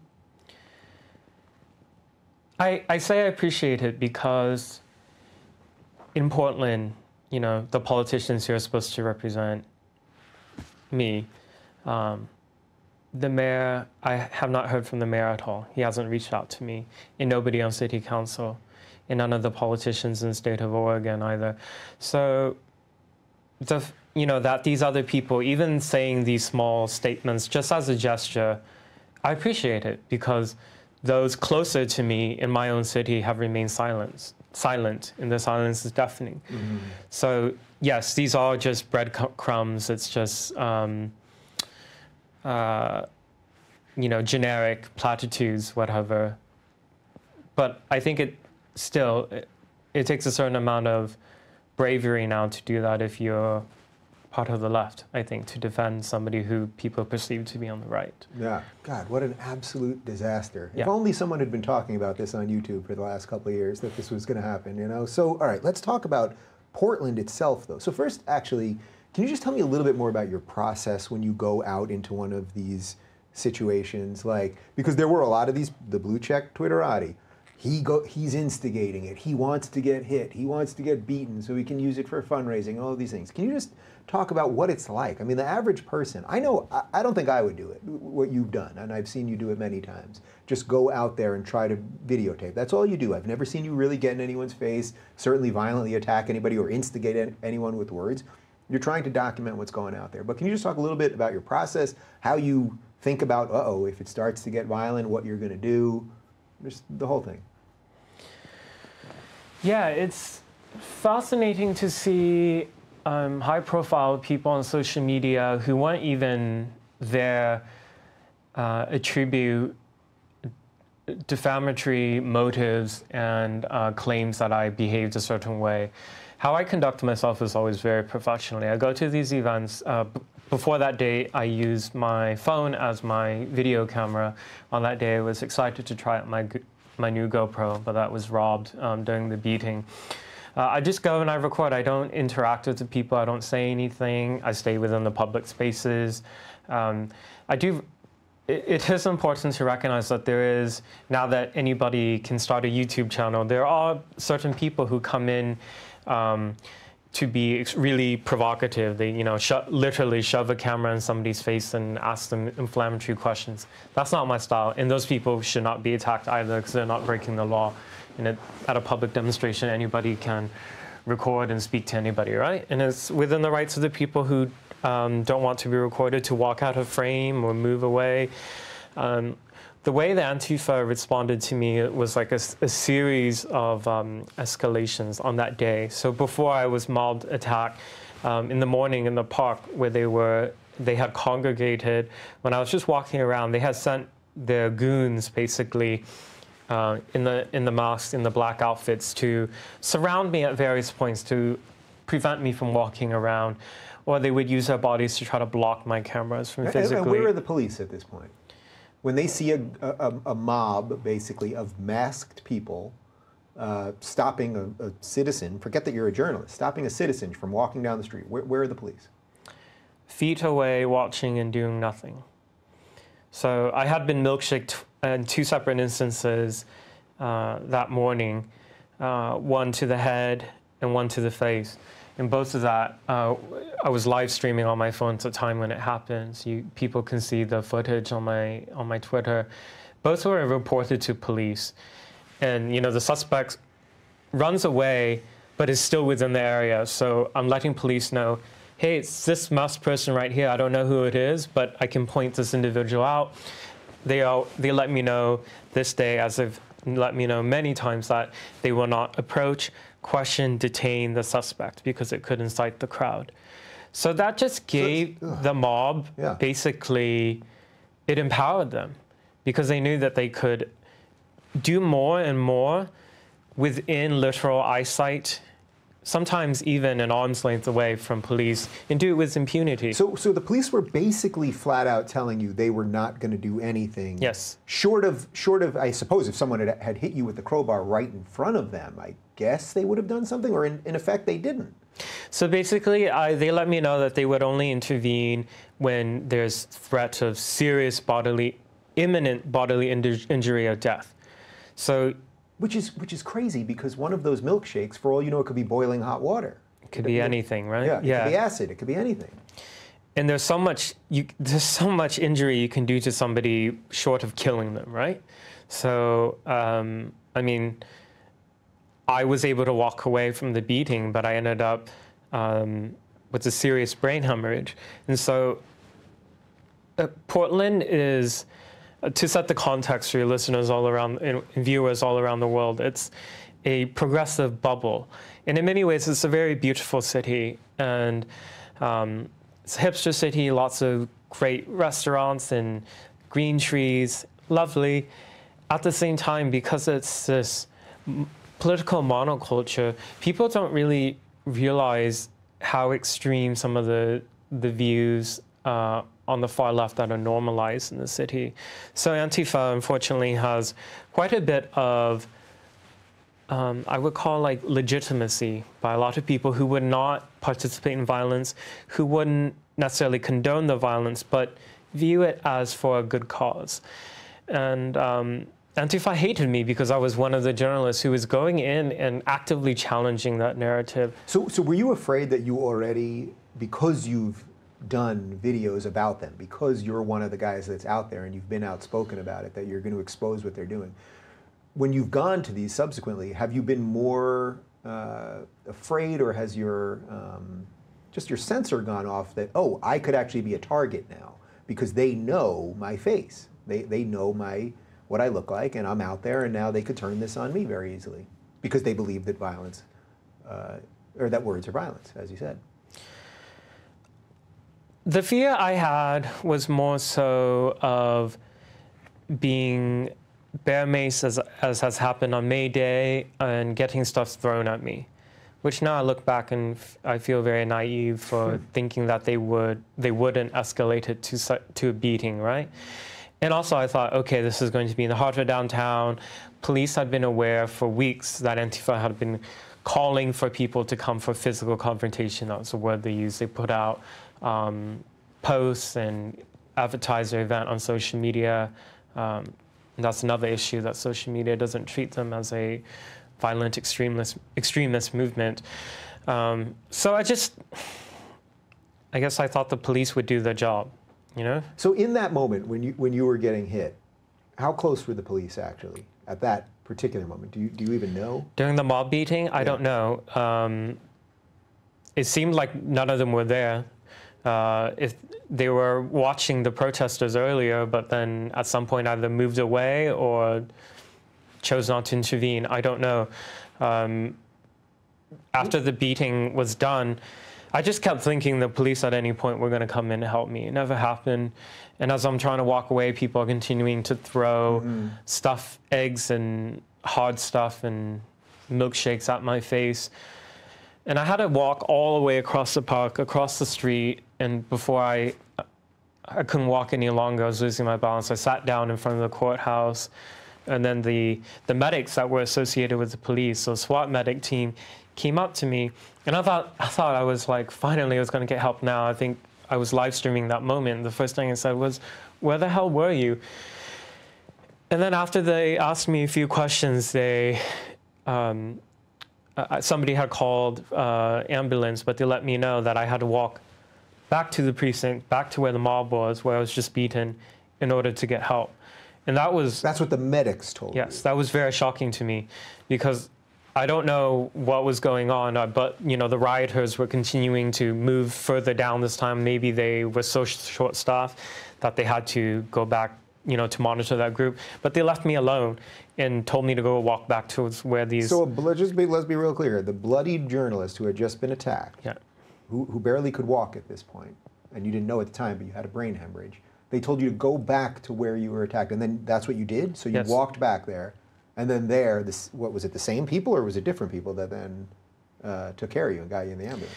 I say I appreciate it because in Portland, you know, the politicians who are supposed to represent me, the mayor, I have not heard from the mayor at all. He hasn't reached out to me, and nobody on city council, and none of the politicians in the state of Oregon either. So, you know, that these other people, even saying these small statements just as a gesture, I appreciate it because those closer to me in my own city have remained silent, and the silence is deafening. Mm-hmm. So yes, these are just breadcrumbs. It's just you know, generic platitudes, whatever. But I think it takes a certain amount of bravery now to do that if you're part of the left, I think, to defend somebody who people perceive to be on the right.
Yeah, God, what an absolute disaster.
Yeah.
If only someone had been talking about this on YouTube for the last couple of years, that this was going to happen, you know? So, all right, let's talk about Portland itself, though. So first, actually, can you just tell me a little bit more about your process when you go out into one of these situations? Like, because there were a lot of these, the blue check Twitterati, he's instigating it. He wants to get hit. He wants to get beaten so he can use it for fundraising, all of these things. Can you just talk about what it's like? I mean, the average person, I know, I don't think I would do it, what you've done, and I've seen you do it many times. Just go out there and try to videotape. That's all you do. I've never seen you really get in anyone's face, certainly violently attack anybody or instigate anyone with words. You're trying to document what's going out there. But can you just talk a little bit about your process, how you think about, if it starts to get violent, what you're going to do, just the whole thing?
Yeah, it's fascinating to see high-profile people on social media who weren't even there attribute defamatory motives and claims that I behaved a certain way. How I conduct myself is always very professionally. I go to these events. Before that day, I used my phone as my video camera. On that day, I was excited to try out my new GoPro, but that was robbed during the beating. I just go and I record. I don't interact with the people. I don't say anything. I stay within the public spaces. It is important to recognize that there is, now that anybody can start a YouTube channel, there are certain people who come in to be really provocative. They, you know, literally shove a camera in somebody's face and ask them inflammatory questions. That's not my style, and those people should not be attacked either because they're not breaking the law. And at a public demonstration, anybody can record and speak to anybody, right? And it's within the rights of the people who don't want to be recorded to walk out of frame or move away. The way the Antifa responded to me, it was like a series of escalations on that day. So before I was mob attacked, in the morning in the park where they had congregated, when I was just walking around, they had sent their goons basically in the masks, in the black outfits, to surround me at various points to prevent me from walking around, or they would use their bodies to try to block my cameras from physically.
And where are the police at this point? When they see a mob, basically, of masked people stopping a citizen, forget that you're a journalist, stopping a citizen from walking down the street, where are the police?
Feet away, watching and doing nothing. So I had been milkshaked in two separate instances that morning, one to the head and one to the face. In both of that, I was live streaming on my phone at the time when it happened. People can see the footage on my Twitter. Both were reported to police, and you know the suspect runs away, but is still within the area. So I'm letting police know, hey, it's this masked person right here. I don't know who it is, but I can point this individual out. They let me know this day, as they've let me know many times, that they will not approach, question, detain the suspect because it could incite the crowd. So that just gave the mob, basically, it empowered them because they knew that they could do more and more within literal eyesight sometimes even an arm's length away from police, and do it with impunity.
So the police were basically flat out telling you they were not going to do anything.
Yes.
Short of, I suppose, if someone had hit you with the crowbar right in front of them, I guess they would have done something, or in effect they didn't.
So basically, they let me know that they would only intervene when there's threat of serious imminent bodily injury or death. So,
which is crazy, because one of those milkshakes, for all you know, it could be boiling hot water.
It could be anything, right?
Yeah, it could be acid. It could be anything.
And there's so much injury you can do to somebody short of killing them, right? So, I mean, I was able to walk away from the beating, but I ended up with a serious brain hemorrhage. And so, Portland is, to set the context for your listeners all around and viewers all around the world, it's a progressive bubble. And in many ways, it's a very beautiful city. And it's a hipster city, lots of great restaurants and green trees, lovely. At the same time, because it's this political monoculture, people don't really realize how extreme some of the views on the far left that are normalized in the city. So Antifa, unfortunately, has quite a bit of, I would call like legitimacy by a lot of people who would not participate in violence, who wouldn't necessarily condone the violence, but view it as for a good cause. And Antifa hated me because I was one of the journalists who was going in and actively challenging that narrative.
So were you afraid that you already, because you've done videos about them, because you're one of the guys that's out there and you've been outspoken about it, that you're going to expose what they're doing? When you've gone to these subsequently, have you been more afraid, or has your just your sensor gone off that, oh, I could actually be a target now because they know my face, they know what I look like, and I'm out there, and now they could turn this on me very easily because they believe that violence, or that words are violence, as you said.
The fear I had was more so of being bear maced, as has happened on May Day, and getting stuff thrown at me, which now I look back and I feel very naive for thinking that they wouldn't escalate it to a beating, right? And also I thought, okay, this is going to be in the heart of downtown. Police had been aware for weeks that Antifa had been calling for people to come for physical confrontation. That was the word they used. They put out posts and advertise their event on social media. And that's another issue, that social media doesn't treat them as a violent extremist movement. So I guess I thought the police would do their job, you know? So
in that moment, when you were getting hit, how close were the police actually at that particular moment? Do you even know?
During the mob beating, I don't know. It seemed like none of them were there. If they were watching the protesters earlier, but then at some point either moved away or chose not to intervene, I don't know. After the beating was done, I just kept thinking the police at any point were going to come in and help me. It never happened. And as I'm trying to walk away, people are continuing to throw stuff, eggs and hard stuff and milkshakes at my face. And I had to walk all the way across the park, across the street, and before I couldn't walk any longer, I was losing my balance. I sat down in front of the courthouse, and then the medics that were associated with the police, so SWAT medic team, came up to me, and I thought I was like, finally I was going to get help now. I think I was live streaming that moment. The first thing I said was, where the hell were you? And then after they asked me a few questions, they somebody had called ambulance, but they let me know that I had to walk back to the precinct, back to where the mob was, where I was just beaten, in order to get help. And that's
what the medics told you.
Yes, that was very shocking to me, because I don't know what was going on, but you know, the rioters were continuing to move further down this time. Maybe they were so short-staffed that they had to go back, you know, to monitor that group. But they left me alone and told me to go walk back towards where these...
So let's be real clear. The bloodied journalist who had just been attacked, who barely could walk at this point, and you didn't know at the time, but you had a brain hemorrhage, they told you to go back to where you were attacked, and then that's what you did? So you walked back there, and then what was it, the same people, or was it different people that then... took care of you and got you in the ambulance?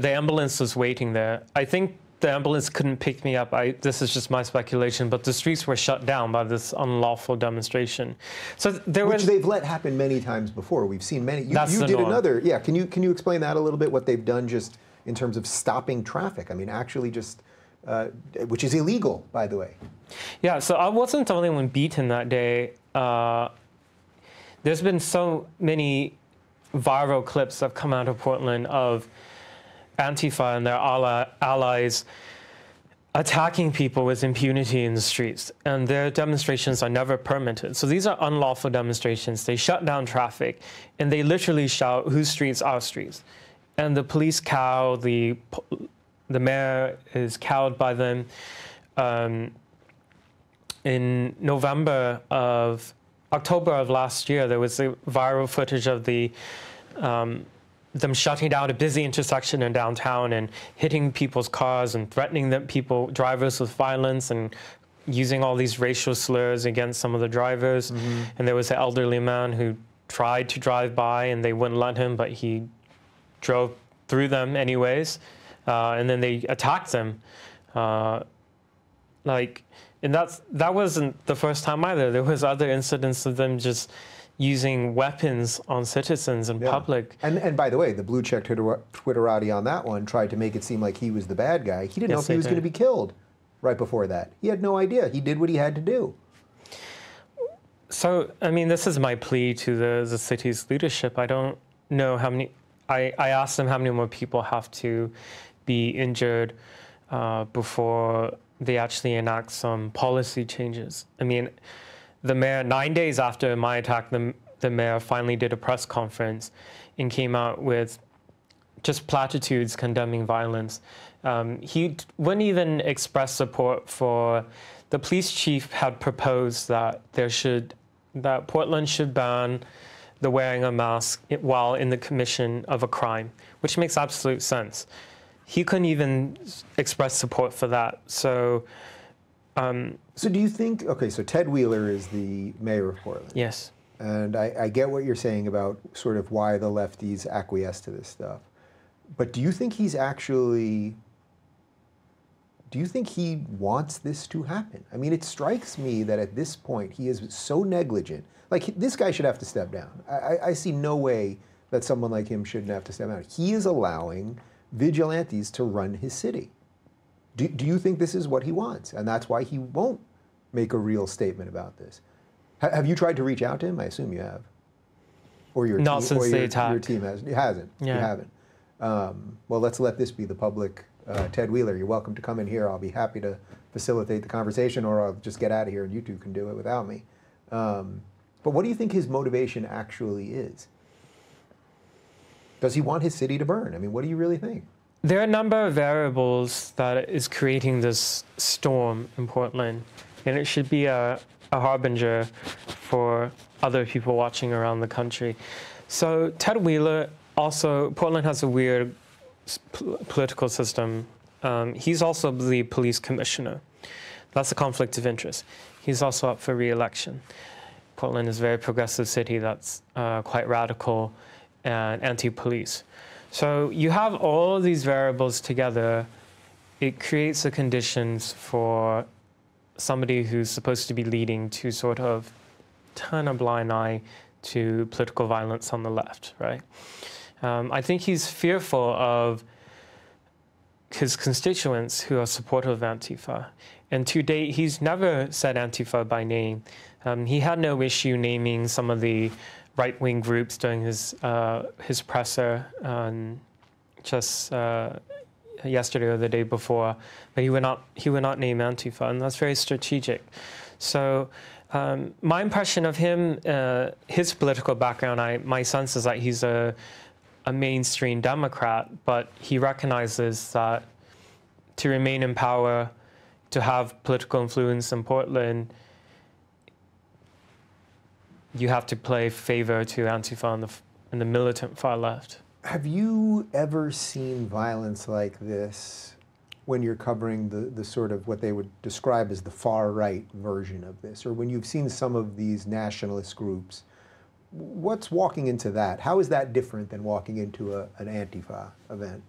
The ambulance was waiting there. I think the ambulance couldn't pick me up. This is just my speculation, but the streets were shut down by this unlawful demonstration. So
Which they've let happen many times before. We've seen many. You did
norm.
another. Yeah. Can you explain that a little bit? What they've done just in terms of stopping traffic? I mean, actually, just which is illegal, by the way.
Yeah. So I wasn't the only one beaten that day. There's been so many viral clips that have come out of Portland of Antifa and their allies attacking people with impunity in the streets, and their demonstrations are never permitted. So these are unlawful demonstrations. They shut down traffic, and they literally shout, "Whose streets? Our streets." And the police cow, the mayor is cowed by them. In October of last year, there was a viral footage of them shutting down a busy intersection in downtown and hitting people's cars and threatening drivers with violence and using all these racial slurs against some of the drivers. Mm-hmm. And there was an elderly man who tried to drive by and they wouldn't let him, but he drove through them anyways. And then they attacked them. And that wasn't the first time either. There was other incidents of them just using weapons on citizens in public.
And by the way, the blue check Twitterati on that one tried to make it seem like he was the bad guy. He didn't know if he was going to be killed right before that. He had no idea. He did what he had to do.
So, I mean, this is my plea to the city's leadership. I don't know how many, I asked them how many more people have to be injured before they actually enact some policy changes. I mean, the mayor, 9 days after my attack, the mayor finally did a press conference and came out with just platitudes condemning violence. He wouldn't even express support for, the police chief had proposed that Portland should ban the wearing of masks while in the commission of a crime, which makes absolute sense. He couldn't even express support for that. So do you think, okay, so Ted Wheeler is the mayor of Portland. Yes.
And I get what you're saying about sort of why the lefties acquiesce to this stuff. But do you think he wants this to happen? I mean, it strikes me that at this point he is so negligent. Like, this guy should have to step down. I see no way that someone like him shouldn't have to step down. He is allowing vigilantes to run his city. Do you think this is what he wants? And that's why he won't make a real statement about this. Have you tried to reach out to him? I assume you have. Or your
Not
team,
since
or
the
your,
attack.
Your team hasn't.
Yeah.
You haven't. Well, let's let this be the public. Ted Wheeler, you're welcome to come in here. I'll be happy to facilitate the conversation, or I'll just get out of here and you two can do it without me. But what do you think his motivation actually is? Does he want his city to burn? I mean, what do you really think?
There are a number of variables that is creating this storm in Portland, and it should be a harbinger for other people watching around the country. So Ted Wheeler, also, Portland has a weird political system. He's also the police commissioner. That's a conflict of interest. He's also up for re-election. Portland is a very progressive city that's quite radical and anti-police. So you have all of these variables together. It creates the conditions for somebody who's supposed to be leading to sort of turn a blind eye to political violence on the left, right? I think he's fearful of his constituents who are supportive of Antifa. And to date, he's never said Antifa by name. He had no issue naming some of the right-wing groups during his presser just yesterday or the day before, but he would not name Antifa, and that's very strategic. So my impression of him, his political background, my sense is that he's a mainstream Democrat, but he recognizes that to remain in power, to have political influence in Portland, you have to play favor to Antifa and the militant far left.
Have you ever seen violence like this when you're covering the sort of what they would describe as the far right version of this, or when you've seen some of these nationalist groups what's walking into that? How is that different than walking into an Antifa event?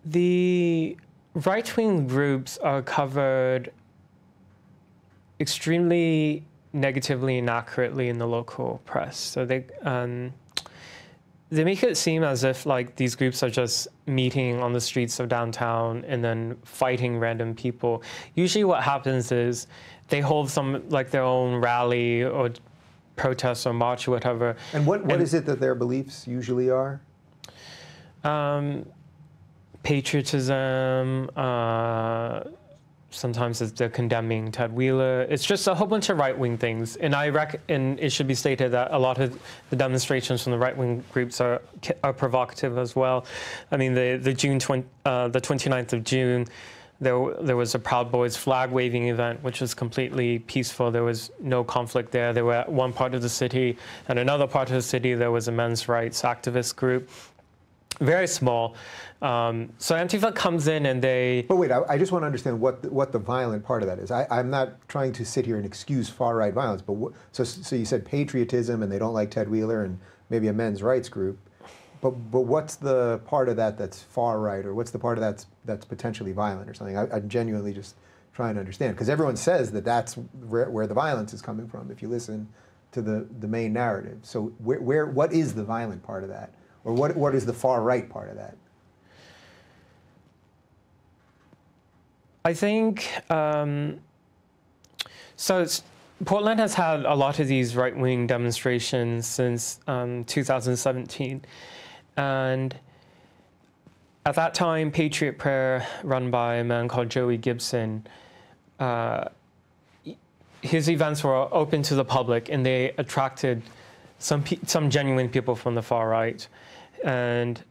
The right-wing groups are covered extremely negatively and accurately in the local press. So they make it seem as if like these groups are just meeting on the streets of downtown and then fighting random people. Usually what happens is they hold some like their own rally or protest or march or whatever.
And what is it that their beliefs usually are?
Patriotism, sometimes they're condemning Ted Wheeler. It's just a whole bunch of right-wing things. And and it should be stated that a lot of the demonstrations from the right-wing groups are provocative as well. I mean, the 29th of June, there was a Proud Boys flag waving event, which was completely peaceful. There was no conflict there. There were at one part of the city, and another part of the city, there was a men's rights activist group. Very small. So Antifa comes in and they...
But wait, I just want to understand what the violent part of that is. I'm not trying to sit here and excuse far-right violence, but so you said patriotism and they don't like Ted Wheeler and maybe a men's rights group, but what's the part of that that's far-right, or what's the part of that's potentially violent or something? I'm genuinely just trying to understand, because everyone says that that's where the violence is coming from if you listen to the main narrative. So what is the violent part of that? Or what is the far-right part of that?
I think, Portland has had a lot of these right-wing demonstrations since 2017. And at that time, Patriot Prayer, run by a man called Joey Gibson, his events were open to the public, and they attracted some genuine people from the far right. And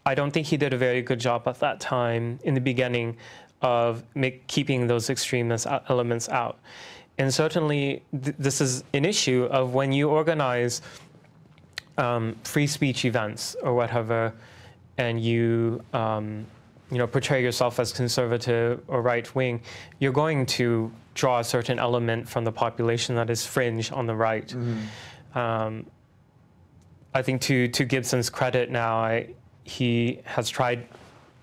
I don't think he did a very good job at that time in the beginning of keeping those extremist elements out. And certainly this is an issue of when you organize free speech events or whatever, and you portray yourself as conservative or right wing, you're going to draw a certain element from the population that is fringe on the right. Mm-hmm. I think to Gibson's credit now, he has tried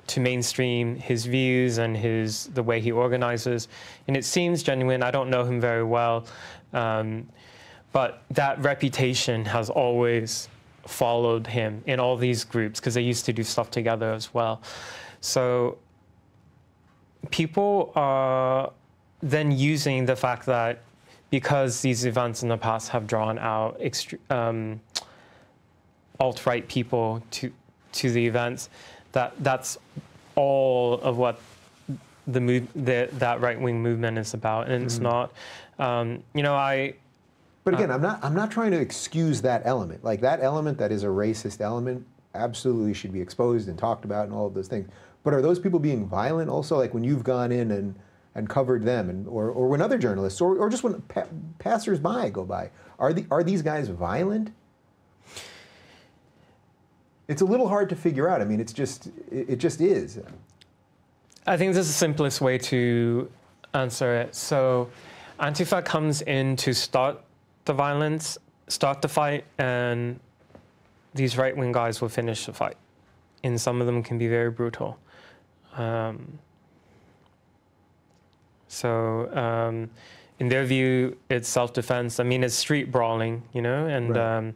to mainstream his views and the way he organizes, and it seems genuine. I don't know him very well, but that reputation has always followed him in all these groups because they used to do stuff together as well. So people are then using the fact that because these events in the past have drawn out alt-right people to the events, that's all of what that right-wing movement is about, and it's not.
But again, I'm not trying to excuse that element. Like that element that is a racist element absolutely should be exposed and talked about and all of those things. But are those people being violent also? Like when you've gone in and covered them, or when other journalists, or just when passers-by go by, are these guys violent? It's a little hard to figure out. I mean, it just is.
I think this is the simplest way to answer it. So Antifa comes in to start the violence, start the fight, and these right-wing guys will finish the fight. And some of them can be very brutal. In their view, it's self-defense. I mean, it's street brawling, and right.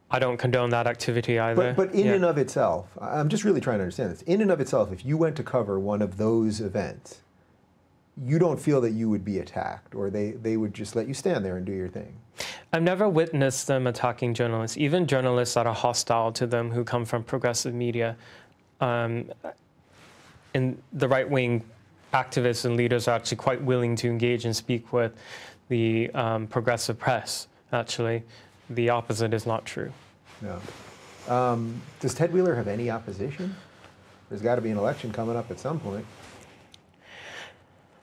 I don't condone that activity either.
But in and of itself, I'm just really trying to understand this. In and of itself, if you went to cover one of those events, you don't feel that you would be attacked, or they would just let you stand there and do your thing?
I've never witnessed them attacking journalists, even journalists that are hostile to them who come from progressive media. And the right-wing activists and leaders are actually quite willing to engage and speak with the progressive press, actually. The opposite is not true.
No. Does Ted Wheeler have any opposition? There's got to be an election coming up at some point.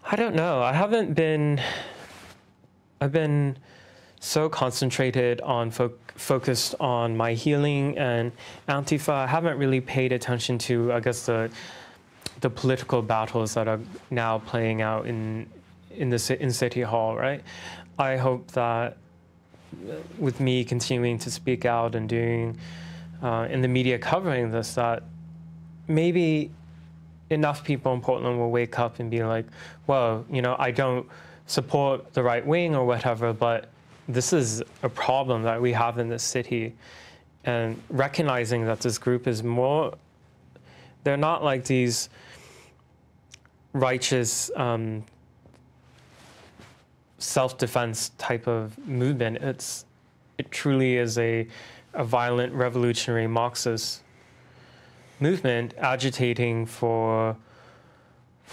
I don't know. I've been so concentrated on focused on my healing and Antifa. I haven't really paid attention to, I guess, the political battles that are now playing out in in City Hall, right? I hope that with me continuing to speak out and doing in the media covering this, that maybe enough people in Portland will wake up and be like, well, you know, I don't support the right wing or whatever, but this is a problem that we have in this city. And recognizing that this group is more, they're not like these righteous self-defense type of movement. It truly is a violent revolutionary Marxist movement agitating for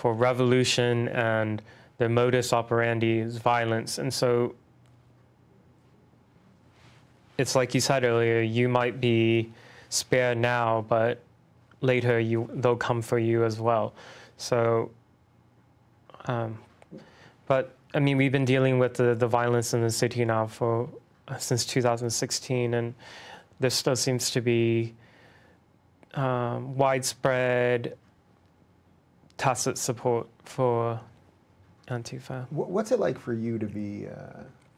revolution, and their modus operandi is violence. And so it's like you said earlier, you might be spared now, but later they'll come for you as well. So, but I mean, we've been dealing with the violence in the city now since 2016, and there still seems to be widespread tacit support for Antifa.
What's it like for you to be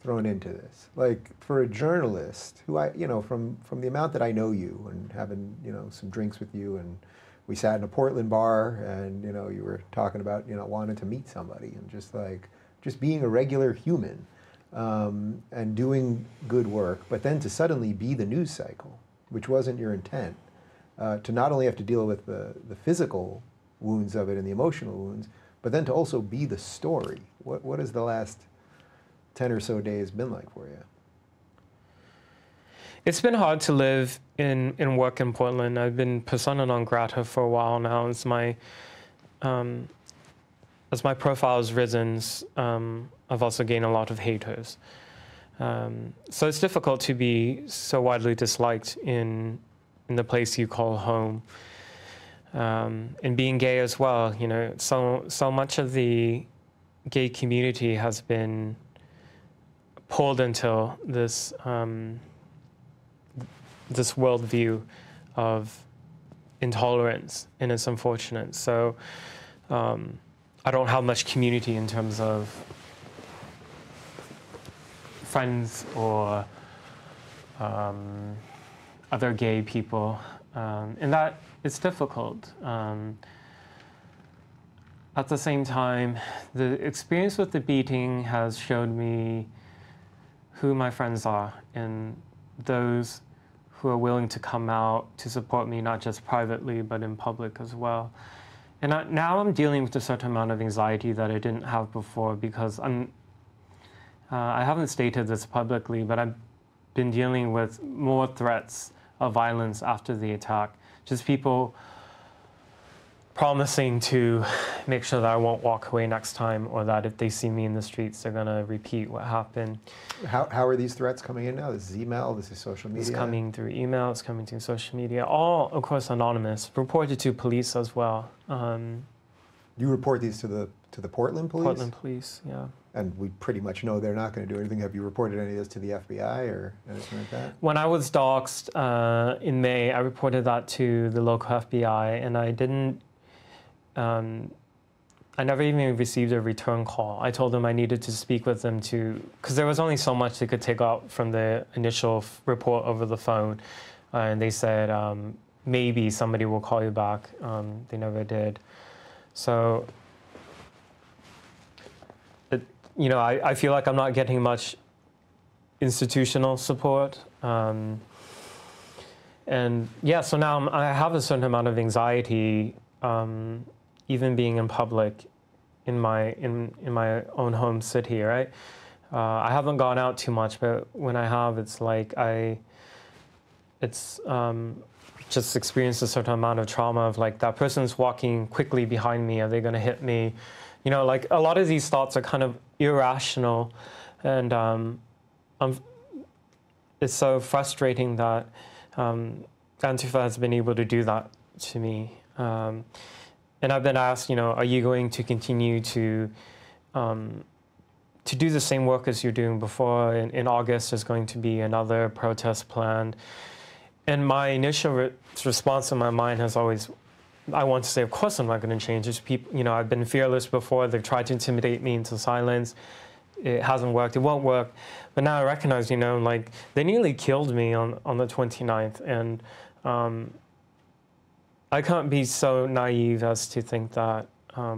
thrown into this? Like, for a journalist who from the amount that I know you and having, some drinks with you, and we sat in a Portland bar and, you were talking about, wanting to meet somebody and just being a regular human and doing good work, but then to suddenly be the news cycle, which wasn't your intent, to not only have to deal with the physical wounds of it and the emotional wounds, but then to also be the story. What has the last 10 or so days been like for you?
It's been hard to live and work in Portland. I've been persona non grata for a while now. As my profile has risen, I've also gained a lot of haters. So it's difficult to be so widely disliked in the place you call home. And being gay as well, so much of the gay community has been pulled into this this worldview of intolerance, and it's unfortunate. So I don't have much community in terms of friends or other gay people, and that it's difficult. At the same time, the experience with the beating has showed me who my friends are, and those who are willing to come out to support me, not just privately, but in public as well. And now I'm dealing with a certain amount of anxiety that I didn't have before, because I haven't stated this publicly, but I've been dealing with more threats of violence after the attack. Just people promising to make sure that I won't walk away next time, or that if they see me in the streets, they're gonna repeat what happened.
How are these threats coming in now? This is email, this is social media?
It's coming through email, it's coming through social media, all, of course, anonymous, reported to police as well.
You report these to the Portland police?
Portland police, yeah.
And we pretty much know they're not going to do anything. Have you reported any of this to the FBI or anything like that?
When I was doxxed in May, I reported that to the local FBI, and I didn't, I never even received a return call. I told them I needed to speak with them because there was only so much they could take out from the initial report over the phone. And they said, maybe somebody will call you back. They never did. So, I feel like I'm not getting much institutional support. And yeah, so now I have a certain amount of anxiety, even being in public in my own home city, right? I haven't gone out too much, but when I have, it's like just experienced a certain amount of trauma of like, that person's walking quickly behind me, are they gonna hit me? Like a lot of these thoughts are kind of irrational, and it's so frustrating that Antifa has been able to do that to me. And I've been asked, are you going to continue to do the same work as you're doing before? In August, there's going to be another protest planned. And my initial response in my mind has always I want to say, of course I'm not going to change. There's people, you know, I've been fearless before. They've tried to intimidate me into silence. It hasn't worked. It won't work. But now I recognize, you know, like they nearly killed me on the 29th. And I can't be so naive as to think that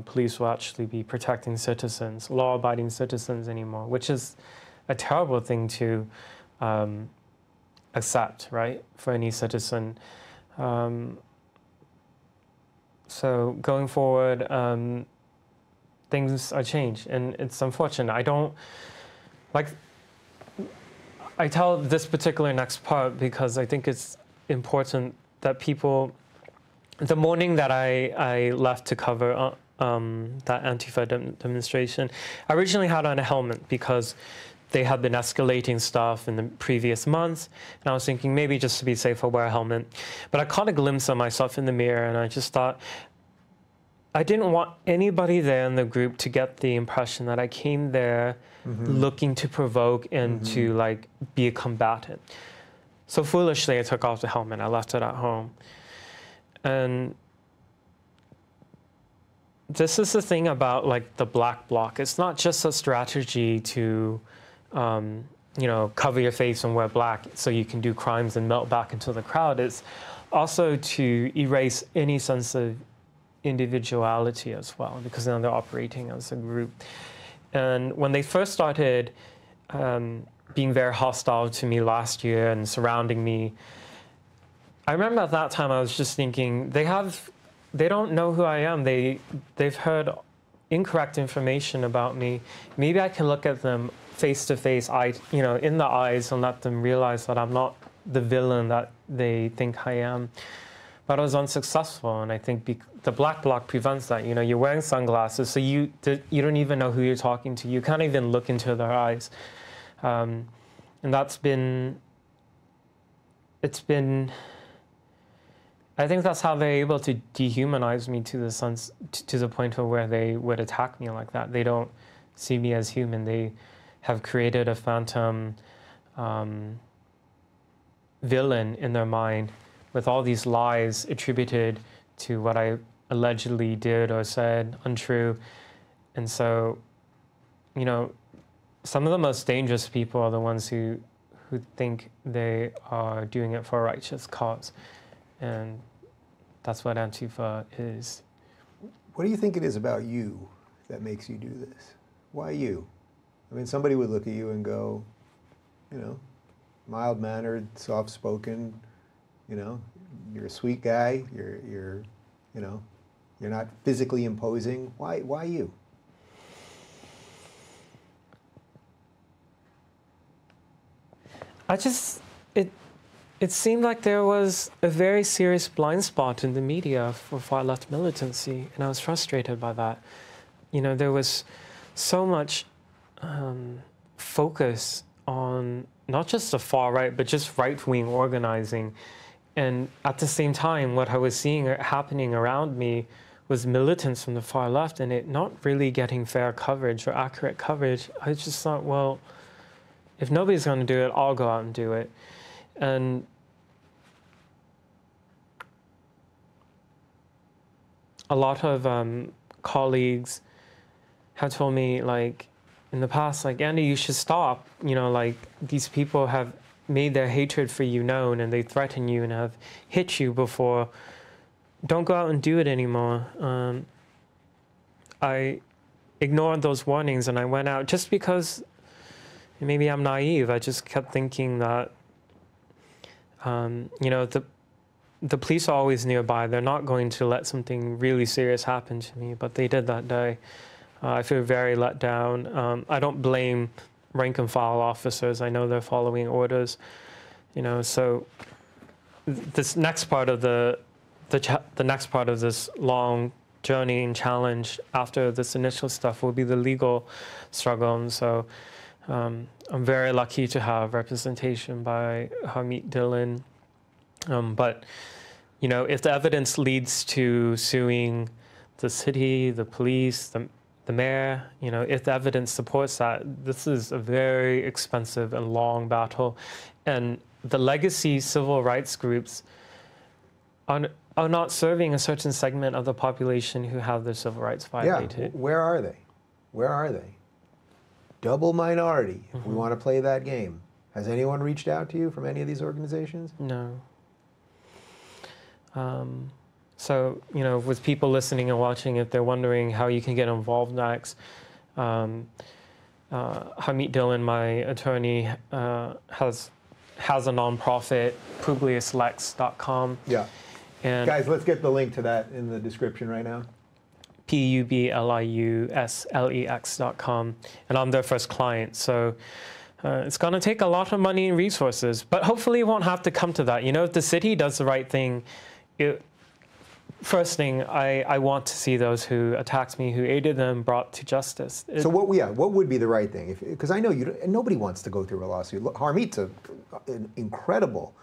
police will actually be protecting citizens, law-abiding citizens anymore, which is a terrible thing to accept, right, for any citizen. So going forward, things are changed, and it's unfortunate. I tell this particular next part because I think it's important that people, the morning that I left to cover that Antifa demonstration, I originally had on a helmet because they had been escalating stuff in the previous months, and I was thinking maybe just to be safe I'll wear a helmet. But I caught a glimpse of myself in the mirror, and I just thought, I didn't want anybody there in the group to get the impression that I came there looking to provoke and to like be a combatant. So foolishly, I took off the helmet. I left it at home. And this is the thing about like the Black Bloc. It's not just a strategy to, you know, cover your face and wear black so you can do crimes and melt back into the crowd. It's also to erase any sense of individuality as well, because now they're operating as a group. And when they first started being very hostile to me last year and surrounding me, I remember at that time I was just thinking, they don't know who I am. They've heard incorrect information about me. Maybe I can look at them face to face, you know, in the eyes, and let them realize that I'm not the villain that they think I am. But I was unsuccessful, and I think the Black Bloc prevents that. You know, you're wearing sunglasses, so you don't even know who you're talking to. You can't even look into their eyes, and that's been. I think that's how they're able to dehumanize me to the point of where they would attack me like that. They don't see me as human. They have created a phantom villain in their mind with all these lies attributed to what I allegedly did or said, untrue. And so, you know, some of the most dangerous people are the ones who think they are doing it for a righteous cause. And that's what Antifa is.
What do you think it is about you that makes you do this? Why you? I mean, somebody would look at you and go, you know, mild-mannered, soft-spoken, you know, you're a sweet guy, you're you know, you're not physically imposing. Why you?
It seemed like there was a very serious blind spot in the media for far-left militancy, and I was frustrated by that. You know, there was so much focus on not just the far-right, but just right-wing organizing. And at the same time, what I was seeing happening around me was militants from the far left, and it not really getting fair coverage or accurate coverage. I just thought, well, if nobody's going to do it, I'll go out and do it. And a lot of colleagues have told me, like, in the past, like, Andy, you should stop. You know, like, these people have made their hatred for you known, and they threaten you and have hit you before. Don't go out and do it anymore. I ignored those warnings, and I went out just because maybe I'm naive. I just kept thinking that, you know, the police are always nearby. They're not going to let something really serious happen to me, but they did that day. I feel very let down. I don't blame rank and file officers. I know they're following orders, you know. So this next part of the next part of this long journey and challenge after this initial stuff will be the legal struggle. And so I'm very lucky to have representation by Harmeet Dillon. But, you know, if the evidence leads to suing the city, the police, the mayor, you know, if the evidence supports that, this is a very expensive and long battle. And the legacy civil rights groups, are not serving a certain segment of the population who have their civil rights violated.
Yeah, where are they? Where are they? Double minority, if we want to play that game. Has anyone reached out to you from any of these organizations?
No. So, you know, with people listening and watching, if they're wondering how you can get involved next, Hamid Dillon, my attorney, has a nonprofit, publiuslex.com.
Yeah.
And
guys, let's get the link to that in the description right now.
publiuslex.com. And I'm their first client. So it's going to take a lot of money and resources, but hopefully it won't have to come to that. You know, if the city does the right thing, first thing, I want to see those who attacked me, who aided them, brought to justice.
So what would be the right thing? Because I know nobody wants to go through a lawsuit. Harmeet's an incredible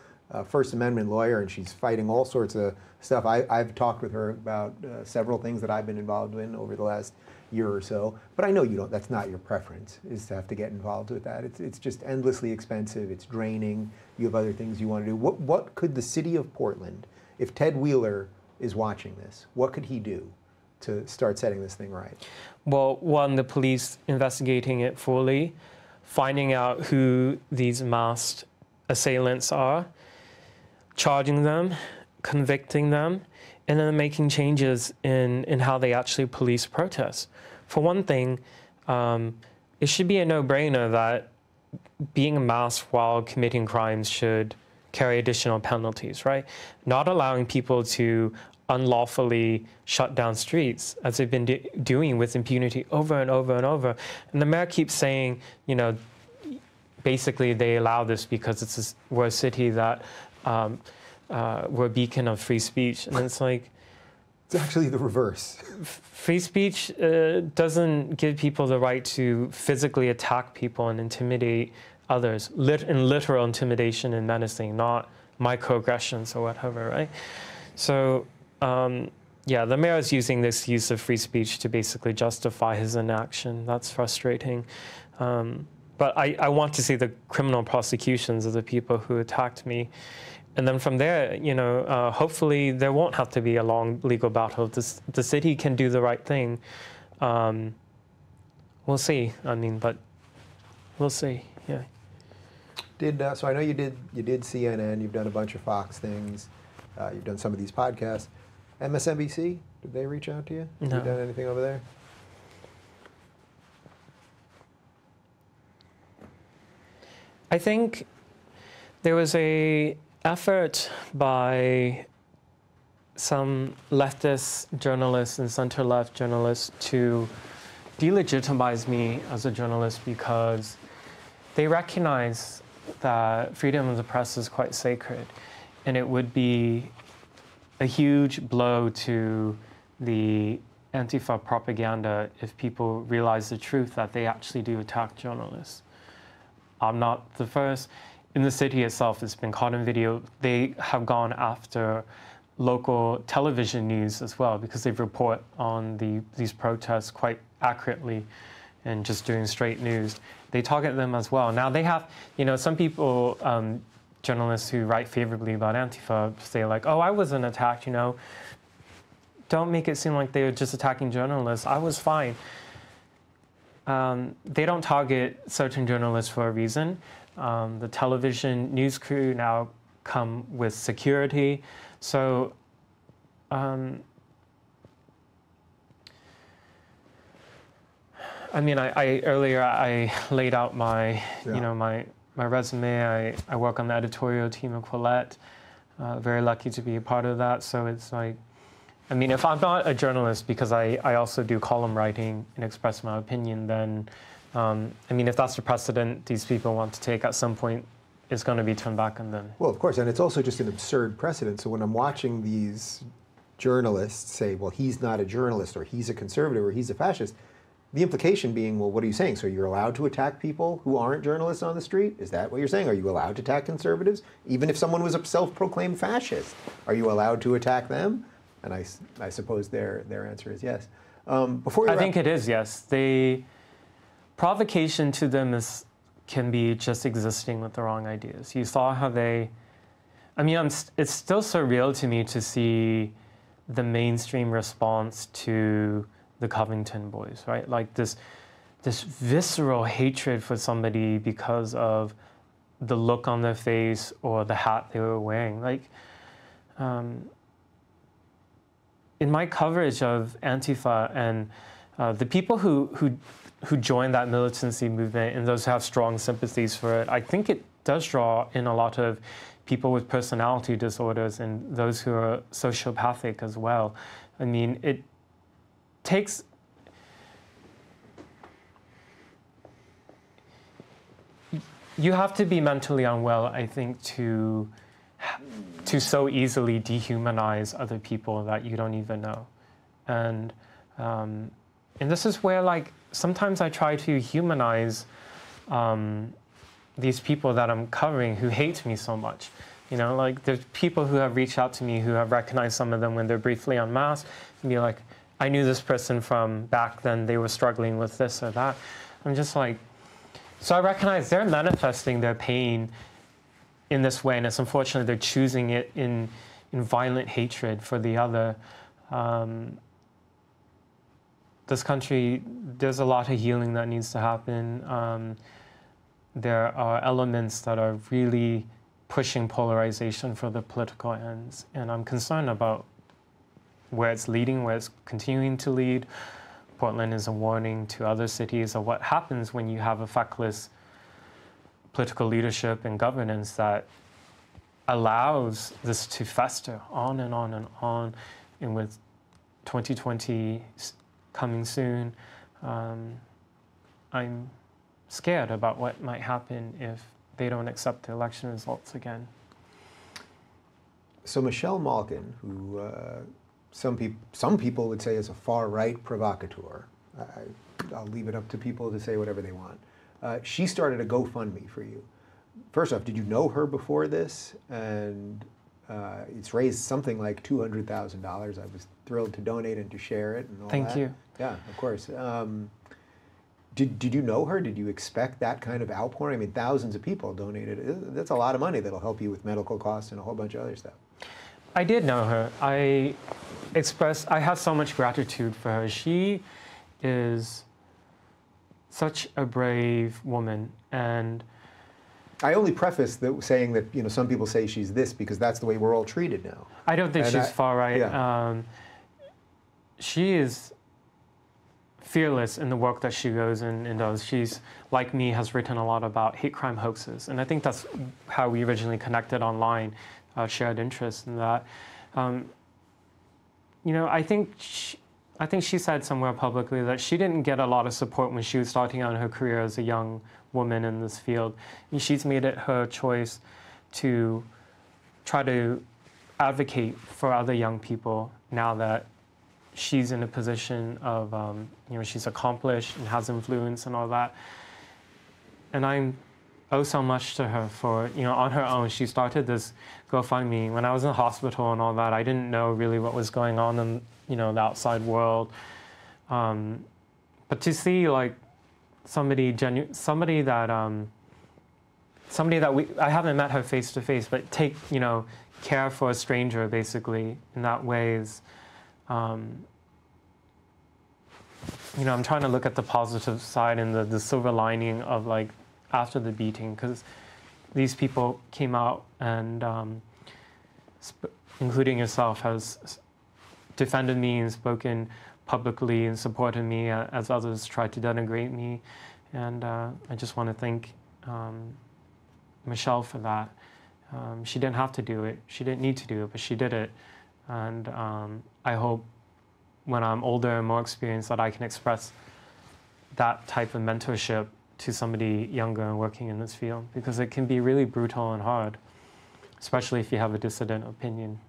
First Amendment lawyer, and she's fighting all sorts of stuff. I've talked with her about several things that I've been involved in over the last year or so. But I know you don't. That's not your preference, is to have to get involved with that. It's just endlessly expensive. It's draining. You have other things you want to do. What could the city of Portland, if Ted Wheeler is watching this, what could he do to start setting this thing right?
Well, one, the police investigating it fully, finding out who these masked assailants are, charging them, convicting them, and then making changes in how they actually police protests. For one thing, it should be a no-brainer that being masked while committing crimes should carry additional penalties, right? Not allowing people to unlawfully shut down streets, as they've been doing with impunity over and over and over. And the mayor keeps saying, you know, basically they allow this because we're a city that we're a beacon of free speech. And it's like,
it's actually the reverse.
Free speech doesn't give people the right to physically attack people and intimidate others, in literal intimidation and menacing, not microaggressions or whatever, right? So, yeah, the mayor is using this use of free speech to basically justify his inaction. That's frustrating. But I want to see the criminal prosecutions of the people who attacked me. And then from there, you know, hopefully there won't have to be a long legal battle. The city can do the right thing. We'll see. I mean, but we'll see. Yeah.
So I know you did CNN. You've done a bunch of Fox things. You've done some of these podcasts. MSNBC, did they reach out to you?
No.
Have you done anything over there?
I think there was a effort by some leftist journalists and center-left journalists to delegitimize me as a journalist because they recognize that freedom of the press is quite sacred, and it would be a huge blow to the Antifa propaganda if people realize the truth that they actually do attack journalists. I'm not the first. In the city itself, it's been caught in video. They have gone after local television news as well because they report on these protests quite accurately and just doing straight news. They target them as well. Now they have, you know, some people, journalists who write favorably about Antifa say like, oh, I wasn't attacked, you know. Don't make it seem like they were just attacking journalists. I was fine. They don't target certain journalists for a reason. The television news crew now come with security. So, I mean, earlier I laid out my, you know, my resume. I work on the editorial team of Quillette. Very lucky to be a part of that. So it's like, I mean, if I'm not a journalist because I also do column writing and express my opinion, then, I mean, if that's the precedent these people want to take at some point, it's going to be turned back on them.
Well, of course, and it's also just an absurd precedent. So when I'm watching these journalists say, well, he's not a journalist, or he's a conservative, or he's a fascist, the implication being, well, what are you saying? So you're allowed to attack people who aren't journalists on the street? Is that what you're saying? Are you allowed to attack conservatives? Even if someone was a self-proclaimed fascist, are you allowed to attack them? And I suppose their answer is yes.
I think it is yes. The provocation to them can be just existing with the wrong ideas. You saw how they I mean, it's still surreal to me to see the mainstream response to the Covington boys, right? Like this visceral hatred for somebody because of the look on their face or the hat they were wearing. Like, in my coverage of Antifa and the people who joined that militancy movement and those who have strong sympathies for it, I think it does draw in a lot of people with personality disorders and those who are sociopathic as well. I mean, it takes... You have to be mentally unwell, I think, to so easily dehumanize other people that you don't even know. And this is where, like, sometimes I try to humanize these people that I'm covering who hate me so much. You know, like, there's people who have reached out to me who have recognized some of them when they're briefly unmasked and be like, I knew this person from back then, they were struggling with this or that. I'm just like, so I recognize they're manifesting their pain in this way, and it's unfortunate they're choosing it in violent hatred for the other. This country, there's a lot of healing that needs to happen. There are elements that are really pushing polarization for the political ends, and I'm concerned about where it's leading, where it's continuing to lead. Portland is a warning to other cities of what happens when you have a feckless political leadership and governance that allows this to fester on and on and on. And with 2020 coming soon, I'm scared about what might happen if they don't accept the election results again.
So Michelle Malkin, who some people would say is a far-right provocateur. I'll leave it up to people to say whatever they want. She started a GoFundMe for you. First off, did you know her before this? And it's raised something like $200,000. I was thrilled to donate and to share it and all that.
Thank you.
Yeah, of course. Did you know her? Did you expect that kind of outpouring? I mean, thousands of people donated. That's a lot of money that'll help you with medical costs and a whole bunch of other stuff.
I did know her. I have so much gratitude for her. She is such a brave woman, and
I only preface that saying that, you know, some people say she's this because that's the way we're all treated now.
I don't think she's far right.
Yeah.
She is fearless in the work that she goes and does. She's, like me, has written a lot about hate crime hoaxes, and I think that's how we originally connected online, shared interest in that. You know, I think she said somewhere publicly that she didn't get a lot of support when she was starting out her career as a young woman in this field. And she's made it her choice to try to advocate for other young people now that she's in a position of, you know, she's accomplished and has influence and all that. And I owe so much to her for, you know, on her own, she started this GoFundMe. When I was in the hospital and all that, I didn't know really what was going on in, you know, the outside world. But to see, like, somebody that I haven't met her face to face, but take, you know, care for a stranger basically in that way is, you know, I'm trying to look at the positive side and the silver lining of, like, after the beating, because these people came out and, including yourself, has defended me and spoken publicly and supported me as others tried to denigrate me. And I just want to thank Michelle for that. She didn't have to do it. She didn't need to do it, but she did it. And I hope when I'm older and more experienced that I can express that type of mentorship to somebody younger and working in this field, because it can be really brutal and hard, especially if you have a dissident opinion.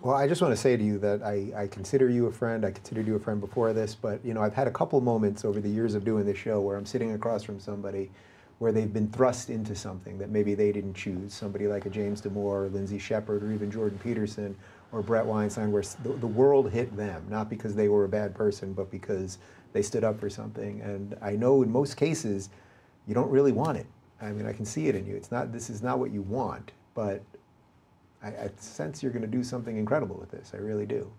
Well, I just want to say to you that I consider you a friend. I considered you a friend before this, but, you know, I've had a couple moments over the years of doing this show where I'm sitting across from somebody where they've been thrust into something that maybe they didn't choose. Somebody like a James Damore, or Lindsay Shepard, or even Jordan Peterson, or Brett Weinstein, where the world hit them, not because they were a bad person, but because they stood up for something. And I know in most cases, you don't really want it. I mean, I can see it in you. This is not what you want, but I sense you're going to do something incredible with this. I really do.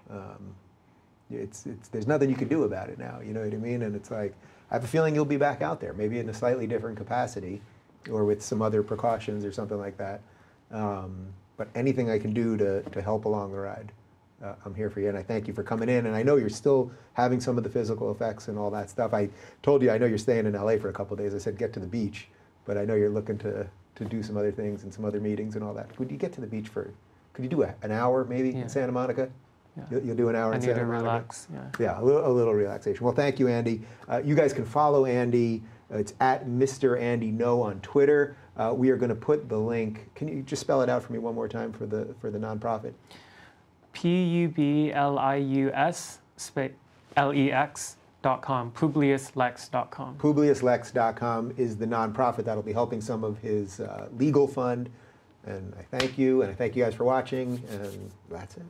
There's nothing you can do about it now. You know what I mean? And it's like, I have a feeling you'll be back out there, maybe in a slightly different capacity, or with some other precautions or something like that. But anything I can do to help along the ride, I'm here for you. And I thank you for coming in. And I know you're still having some of the physical effects and all that stuff. I told you, I know you're staying in LA for a couple of days. I said, get to the beach. But I know you're looking to do some other things and some other meetings and all that. Would you get to the beach could you do an hour maybe in Santa Monica? Yeah. You'll do an hour in Santa Monica?
Relax,
yeah, a little relaxation. Well, thank you, Andy. You guys can follow Andy. It's at Mr. Andy Ngo on Twitter. We are going to put the link. Can you just spell it out for me one more time for the nonprofit?
PUBLIUS LEX.com, PubliusLex.com.
PubliusLex.com is the nonprofit that'll be helping some of his legal fund. And I thank you, and I thank you guys for watching, and that's it.